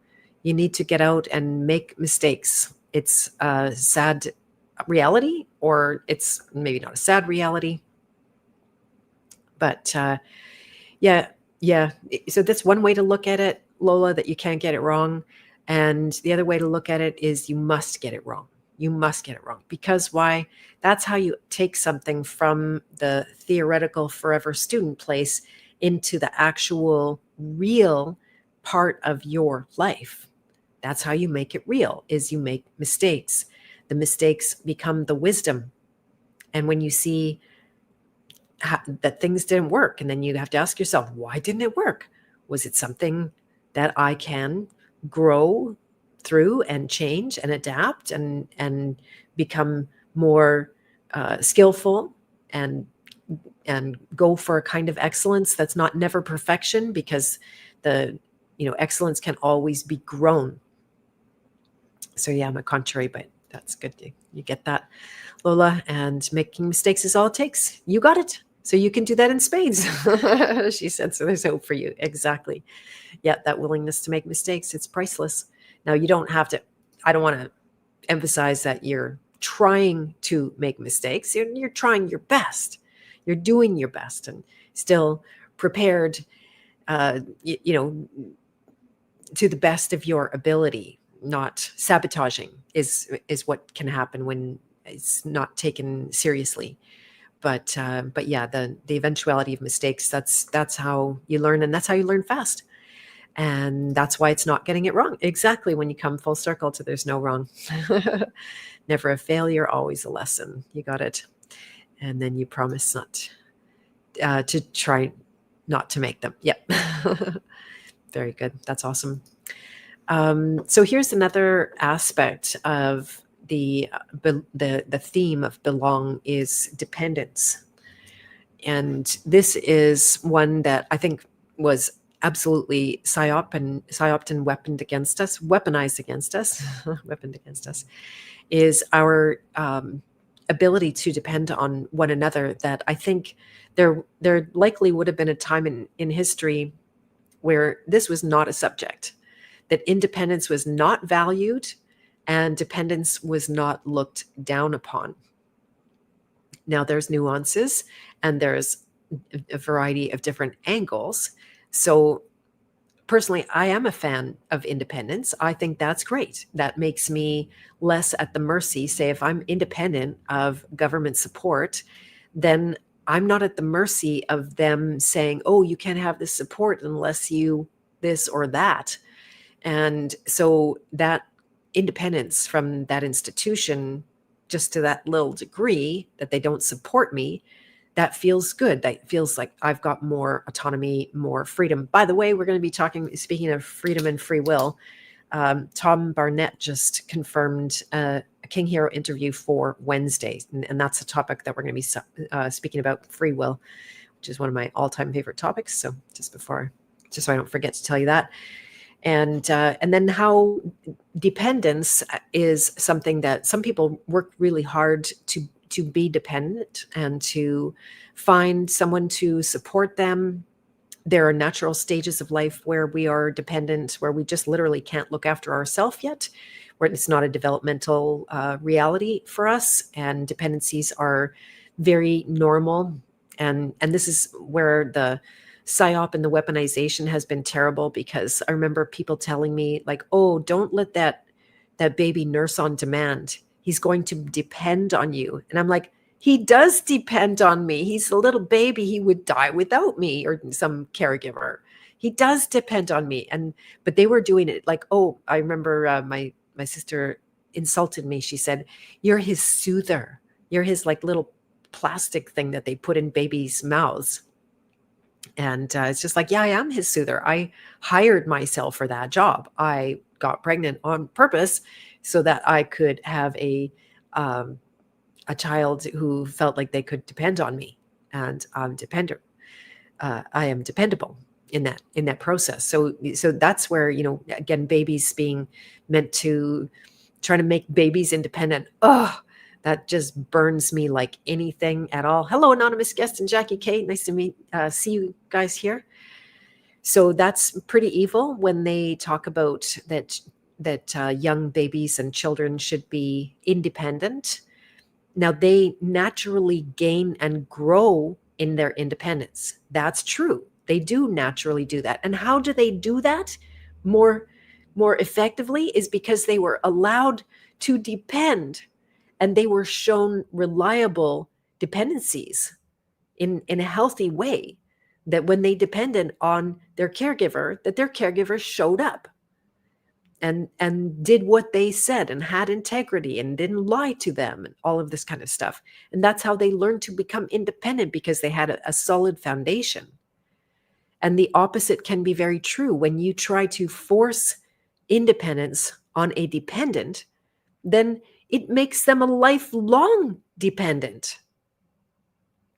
You need to get out and make mistakes. It's a sad reality, or it's maybe not a sad reality. But yeah. So that's one way to look at it, Lola, that you can't get it wrong. And the other way to look at it is you must get it wrong. You must get it wrong. Because why? That's how you take something from the theoretical forever student place into the actual real part of your life. That's how you make it real, is you make mistakes. The mistakes become the wisdom. And when you see that things didn't work, and then you have to ask yourself, why didn't it work? Was it something that I can grow through and change and adapt and become more skillful and go for a kind of excellence that's not never perfection, because the excellence can always be grown. So yeah, I'm a contrary, but that's good. You get that, Lola, and making mistakes is all it takes. You got it. So you can do that in spades. She said, so there's hope for you. Exactly. Yeah, that willingness to make mistakes, it's priceless. Now, you don't have to, I don't want to emphasize that you're trying to make mistakes. You're trying your best. You're doing your best and still prepared, to the best of your ability. Not sabotaging is what can happen when it's not taken seriously. But yeah, the eventuality of mistakes, that's how you learn, and that's how you learn fast. And that's why it's not getting it wrong. Exactly. When you come full circle to there's no wrong. Never a failure, always a lesson. You got it. And then you promise not to try not to make them. Yep. Very good. That's awesome. So here's another aspect of the theme of belong is dependence. And this is one that I think was absolutely psyoped and weaponized against us, weaponed against us, is our ability to depend on one another. That I think there likely would have been a time in history where this was not a subject, that independence was not valued and dependence was not looked down upon. Now there's nuances and there's a variety of different angles. So personally, I am a fan of independence. I think that's great. That makes me less at the mercy. Say, if I'm independent of government support, then I'm not at the mercy of them saying, oh, you can't have this support unless you this or that. And so that independence from that institution, just to that little degree that they don't support me, that feels good. That feels like I've got more autonomy, more freedom. By the way, we're going to be speaking of freedom and free will. Tom Barnett just confirmed a King Hero interview for Wednesday. And that's a topic that we're going to be speaking about, free will, which is one of my all-time favorite topics. So just so I don't forget to tell you that. And then how dependence is something that some people work really hard to be dependent and to find someone to support them. There are natural stages of life where we are dependent, where we just literally can't look after ourselves yet, where it's not a developmental reality for us, and dependencies are very normal. And this is where the psyop and the weaponization has been terrible, because I remember people telling me like, oh, don't let that baby nurse on demand. He's going to depend on you. And I'm like, he does depend on me. He's a little baby. He would die without me or some caregiver. He does depend on me. But they were doing it like, oh, I remember my sister insulted me. She said, you're his soother. You're his like little plastic thing that they put in babies' mouths. And it's just like, yeah, I am his soother. I hired myself for that job. I got pregnant on purpose so that I could have a child who felt like they could depend on me, and I'm dependent. I am dependable in that process. So that's where, again, babies being meant to trying to make babies independent. Oh, that just burns me like anything at all. Hello, anonymous guest and Jackie Kate. Nice to see you guys here. So that's pretty evil when they talk about that young babies and children should be independent. Now, they naturally gain and grow in their independence. That's true. They do naturally do that. And how do they do that more effectively is because they were allowed to depend, and they were shown reliable dependencies in a healthy way, that when they depended on their caregiver, that their caregiver showed up and did what they said and had integrity and didn't lie to them and all of this kind of stuff. And that's how they learned to become independent, because they had a solid foundation. And the opposite can be very true. When you try to force independence on a dependent, then it makes them a lifelong dependent.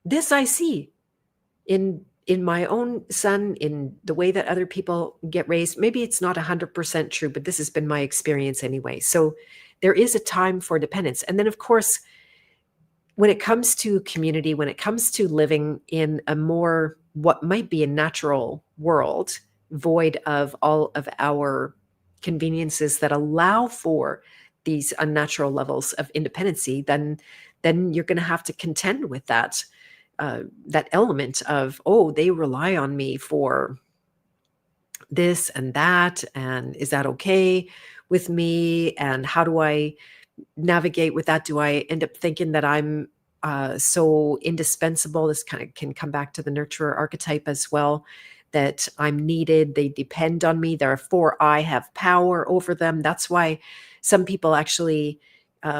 This I see in my own son, in the way that other people get raised. Maybe it's not 100% true, but this has been my experience anyway. So there is a time for dependence. And then, of course, when it comes to community, when it comes to living in a more, what might be a natural world, void of all of our conveniences that allow for these unnatural levels of independency, then you're going to have to contend with that element of, oh, they rely on me for this and that, and is that okay with me? And how do I navigate with that? Do I end up thinking that I'm so indispensable? This kind of can come back to the nurturer archetype as well, that I'm needed, they depend on me, therefore I have power over them. That's why some people actually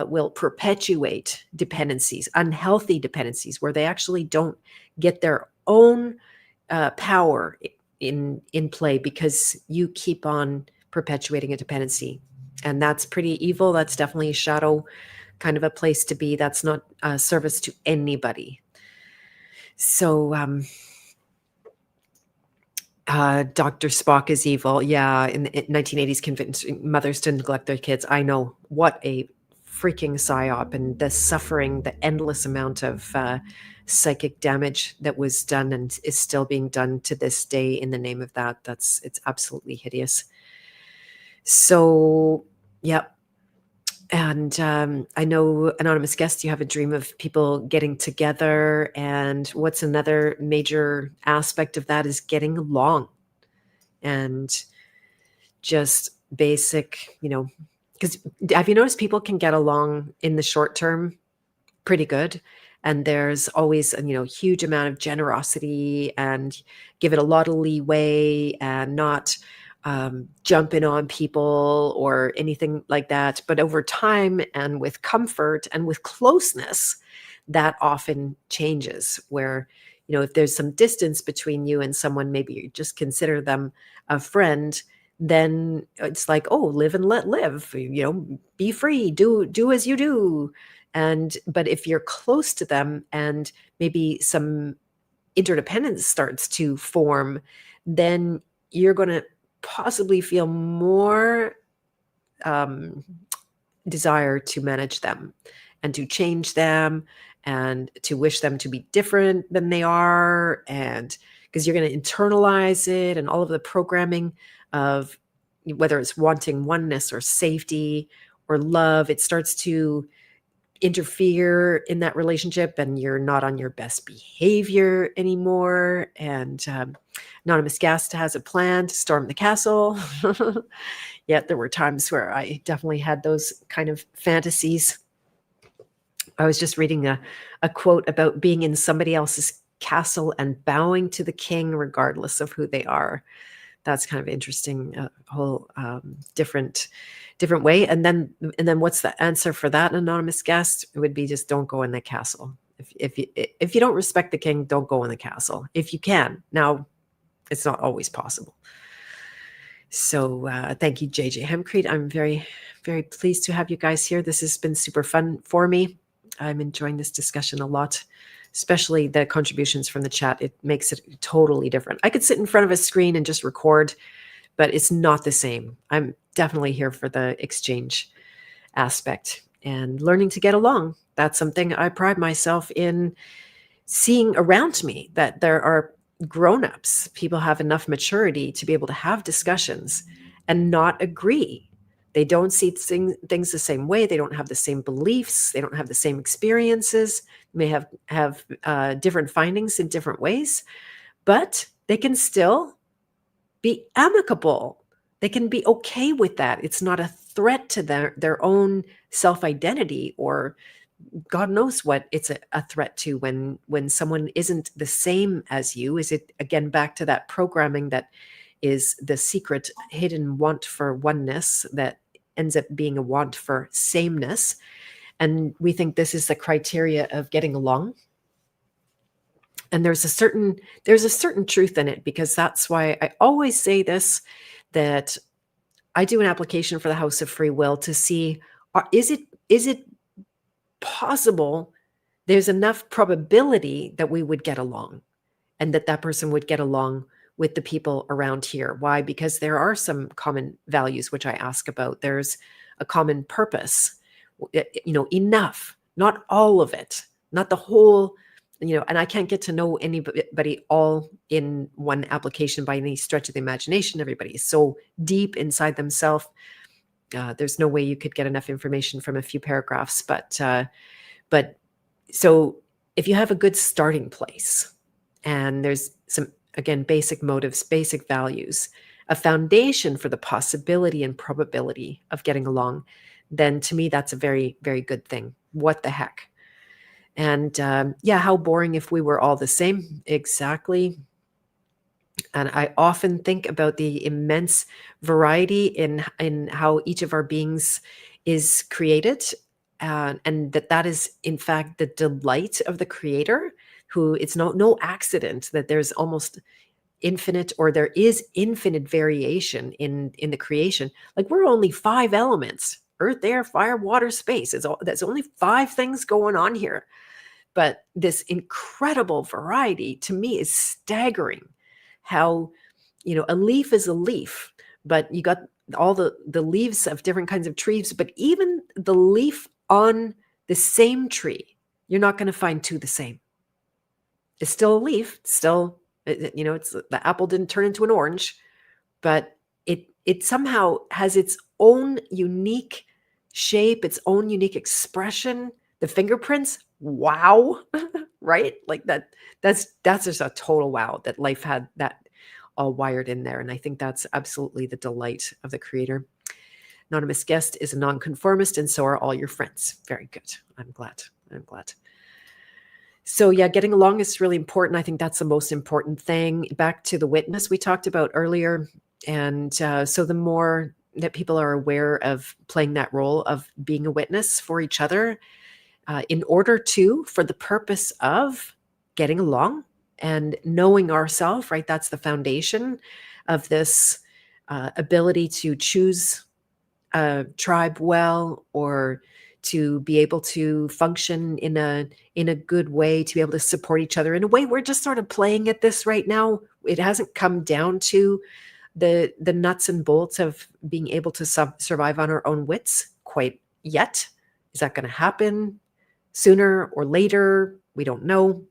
will perpetuate dependencies, unhealthy dependencies, where they actually don't get their own power in play, because you keep on perpetuating a dependency. And that's pretty evil. That's definitely a shadow kind of a place to be. That's not a service to anybody. So Dr. Spock is evil. Yeah, in the 1980s, convincing mothers to neglect their kids. I know, what a freaking psyop, and the suffering, the endless amount of psychic damage that was done and is still being done to this day in the name of that. It's absolutely hideous. So, yeah. And I know, anonymous guest, you have a dream of people getting together. And what's another major aspect of that is getting along, and just basic, because have you noticed people can get along in the short term pretty good, and there's always a huge amount of generosity, and give it a lot of leeway, and not jumping on people or anything like that. But over time, and with comfort and with closeness, that often changes, where if there's some distance between you and someone, maybe you just consider them a friend, then it's like, oh, live and let live, be free, do as you do. And but if you're close to them, and maybe some interdependence starts to form, then you're going to possibly feel more um, desire to manage them, and to change them, and to wish them to be different than they are. And because you're going to internalize it, and all of the programming of whether it's wanting oneness or safety or love, it starts to interfere in that relationship, and you're not on your best behavior anymore. And anonymous guest has a plan to storm the castle. Yet there were times where I definitely had those kind of fantasies. I was just reading a quote about being in somebody else's castle and bowing to the king regardless of who they are. That's kind of interesting, a whole different way. And then what's the answer for that, anonymous guest? It would be just don't go in the castle. If you don't respect the king, don't go in the castle if you can. Now, it's not always possible. So thank you, JJ Hemcrete. I'm very, very pleased to have you guys here. This has been super fun for me. I'm enjoying this discussion a lot, especially the contributions from the chat. It makes it totally different. I could sit in front of a screen and just record, but it's not the same. I'm definitely here for the exchange aspect and learning to get along. That's something I pride myself in seeing around me, that there are grown-ups, people have enough maturity to be able to have discussions and not agree. They don't see things the same way. They don't have the same beliefs. They don't have the same experiences. They may have different findings in different ways, but they can still be amicable. They can be okay with that. It's not a threat to their own self-identity, or God knows what it's a threat to when someone isn't the same as you. Is it, again, back to that programming that is the secret hidden want for oneness that ends up being a want for sameness? And we think this is the criteria of getting along. And there's a certain truth in it, because that's why I always say this, that I do an application for the House of Free Will to see, is it possible, there's enough probability that we would get along, and that person would get along with the people around here. Why? Because there are some common values, which I ask about. There's a common purpose, enough, not all of it, not the whole, and I can't get to know anybody all in one application by any stretch of the imagination. Everybody is so deep inside themselves. There's no way you could get enough information from a few paragraphs. But so if you have a good starting place, and there's some, again, basic motives, basic values, a foundation for the possibility and probability of getting along, then to me, that's a very, very good thing. What the heck? And how boring if we were all the same. Exactly. And I often think about the immense variety in how each of our beings is created, and that is, in fact, the delight of the Creator, who it's no accident that there's almost infinite, or there is infinite variation in the creation. Like, we're only 5 elements: earth, air, fire, water, space. That's only 5 things going on here. But this incredible variety, to me, is staggering. How a leaf is a leaf, but you got all the leaves of different kinds of trees, but even the leaf on the same tree, you're not going to find two the same. It's still a leaf, still, it's the apple didn't turn into an orange, but it somehow has its own unique shape, its own unique expression. The fingerprints, wow, right? Like that's just a total wow that life had that all wired in there. And I think that's absolutely the delight of the creator. Anonymous guest is a nonconformist, and so are all your friends. Very good. I'm glad. So yeah, getting along is really important. I think that's the most important thing. Back to the witness we talked about earlier. And so the more that people are aware of playing that role of being a witness for each other, in order to, for the purpose of getting along and knowing ourselves, right? That's the foundation of this ability to choose a tribe well, or to be able to function in a good way, to be able to support each other in a way. We're just sort of playing at this right now. It hasn't come down to the nuts and bolts of being able to survive on our own wits quite yet. Is that going to happen sooner or later? We don't know,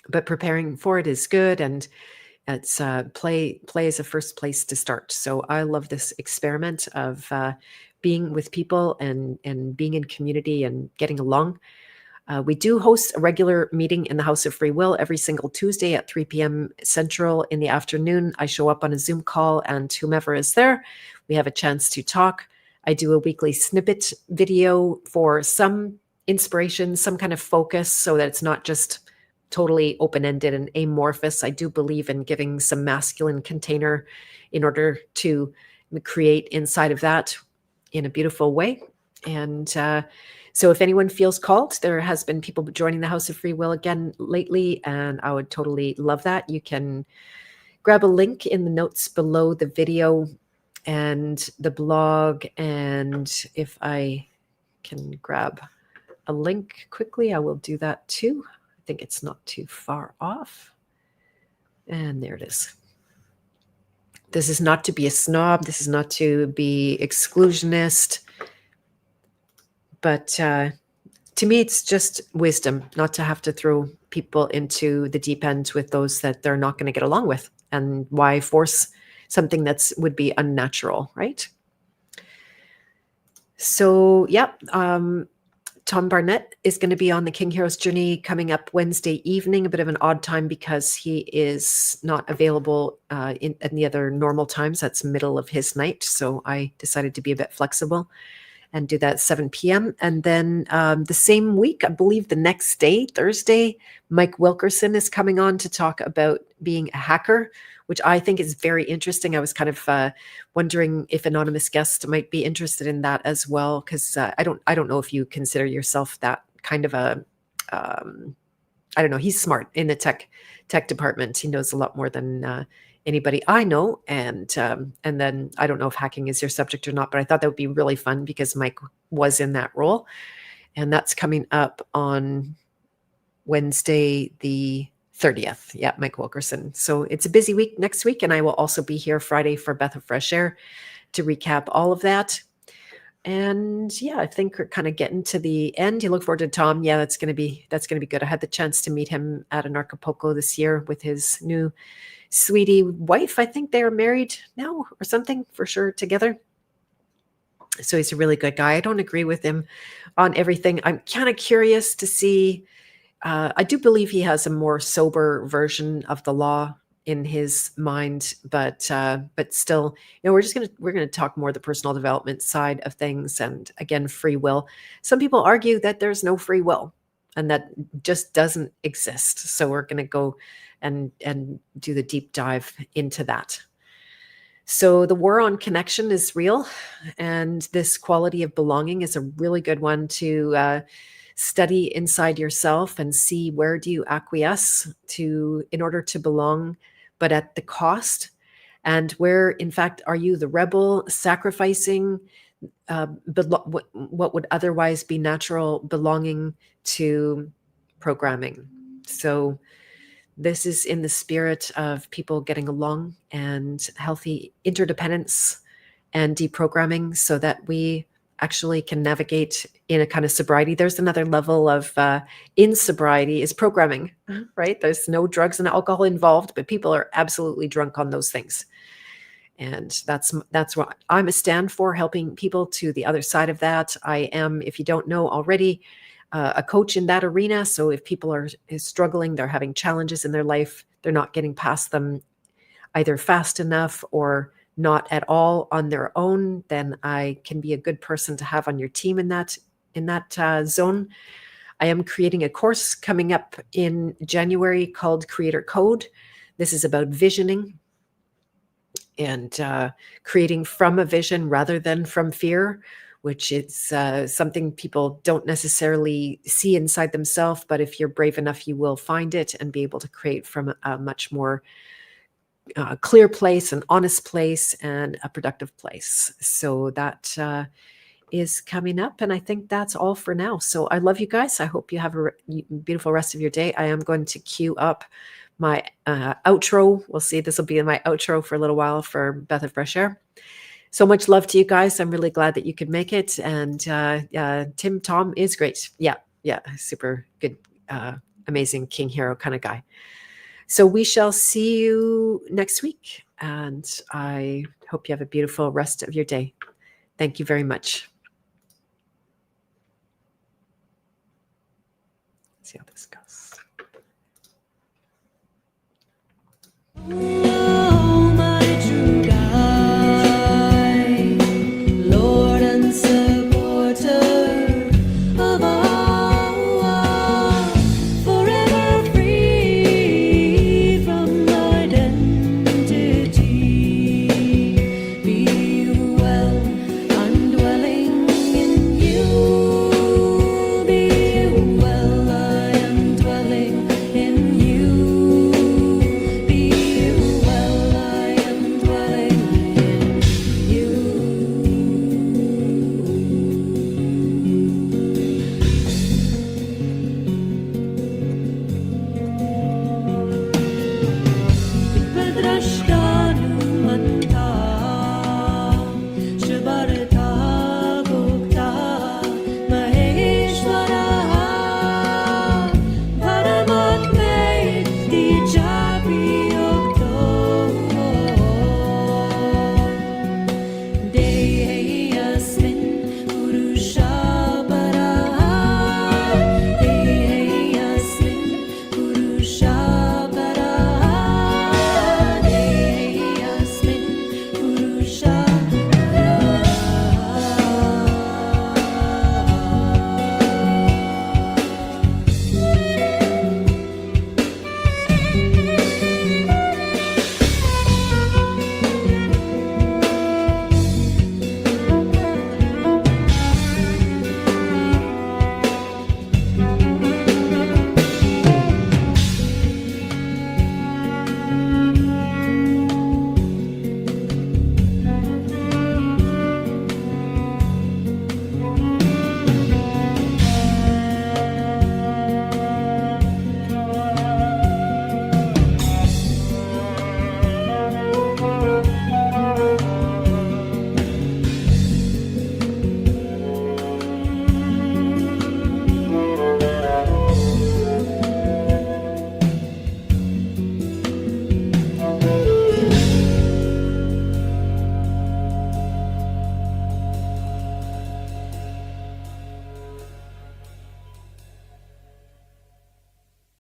but preparing for it is good. And it's play is a first place to start. So I love this experiment of being with people and being in community and getting along. We do host a regular meeting in the House of Free Will every single Tuesday at 3 p.m. Central in the afternoon. I show up on a Zoom call, and whomever is there, we have a chance to talk. I do a weekly snippet video for some inspiration, some kind of focus, so that it's not just totally open-ended and amorphous. I do believe in giving some masculine container in order to create inside of that in a beautiful way. And so if anyone feels called, there has been people joining the House of Free Will again lately, and I would totally love that. You can grab a link in the notes below the video and the blog. And if I can grab a link quickly, I will do that too. I think it's not too far off. And there it is. This is not to be a snob. This is not to be exclusionist. But to me, it's just wisdom not to have to throw people into the deep end with those that they're not going to get along with. And why force something that would be unnatural, right? So, yeah. Tom Barnett is going to be on the King Heroes Journey coming up Wednesday evening, a bit of an odd time because he is not available in the other normal times. That's middle of his night. So I decided to be a bit flexible and do that at 7 p.m. And then the same week, I believe the next day, Thursday, Mike Wilkerson is coming on to talk about being a hacker, which I think is very interesting. I was kind of wondering if anonymous guests might be interested in that as well, because I don't know if you consider yourself that kind of a I don't know. He's smart in the tech department. He knows a lot more than anybody I know. And then I don't know if hacking is your subject or not, but I thought that would be really fun because Mike was in that role. And that's coming up on Wednesday, the 30th. Yeah, Mike Wilkerson. So it's a busy week next week. And I will also be here Friday for Beth of Fresh Air to recap all of that. And yeah, I think we're kind of getting to the end. You look forward to Tom. Yeah, that's gonna be good. I had the chance to meet him at an Acapulco this year with his new sweetie wife. I think they are married now or something for sure together. So he's a really good guy. I don't agree with him on everything. I'm kind of curious to see. I do believe he has a more sober version of the law in his mind, but still, we're gonna talk more the personal development side of things, and again, free will. Some people argue that there's no free will, and that just doesn't exist. So we're gonna go and do the deep dive into that. So the war on connection is real, and this quality of belonging is a really good one to study inside yourself and see where do you acquiesce to in order to belong, but at the cost, and where in fact are you the rebel sacrificing what would otherwise be natural belonging to programming. So This is in the spirit of people getting along and healthy interdependence and deprogramming so that we actually can navigate in a kind of sobriety. There's another level of in sobriety is programming, right? There's no drugs and alcohol involved, but people are absolutely drunk on those things. And that's what I'm a stand for, helping people to the other side of that. I am, if you don't know already, a coach in that arena. So if people are struggling, they're having challenges in their life, they're not getting past them either fast enough or not at all on their own, then I can be a good person to have on your team in that zone. I am creating a course coming up in January called Creator Code. This is about visioning and creating from a vision rather than from fear, which is something people don't necessarily see inside themselves. But if you're brave enough, you will find it and be able to create from a much more clear place, an honest place, and a productive place. So that is coming up. And I think that's all for now. So I love you guys. I hope you have a beautiful rest of your day. I am going to queue up my outro. We'll see. This will be my outro for a little while for Beth of Fresh Air. So much love to you guys. I'm really glad that you could make it. And Tom is great. Yeah, super good, amazing king hero kind of guy. So we shall see you next week. And I hope you have a beautiful rest of your day. Thank you very much. Let's see how this goes.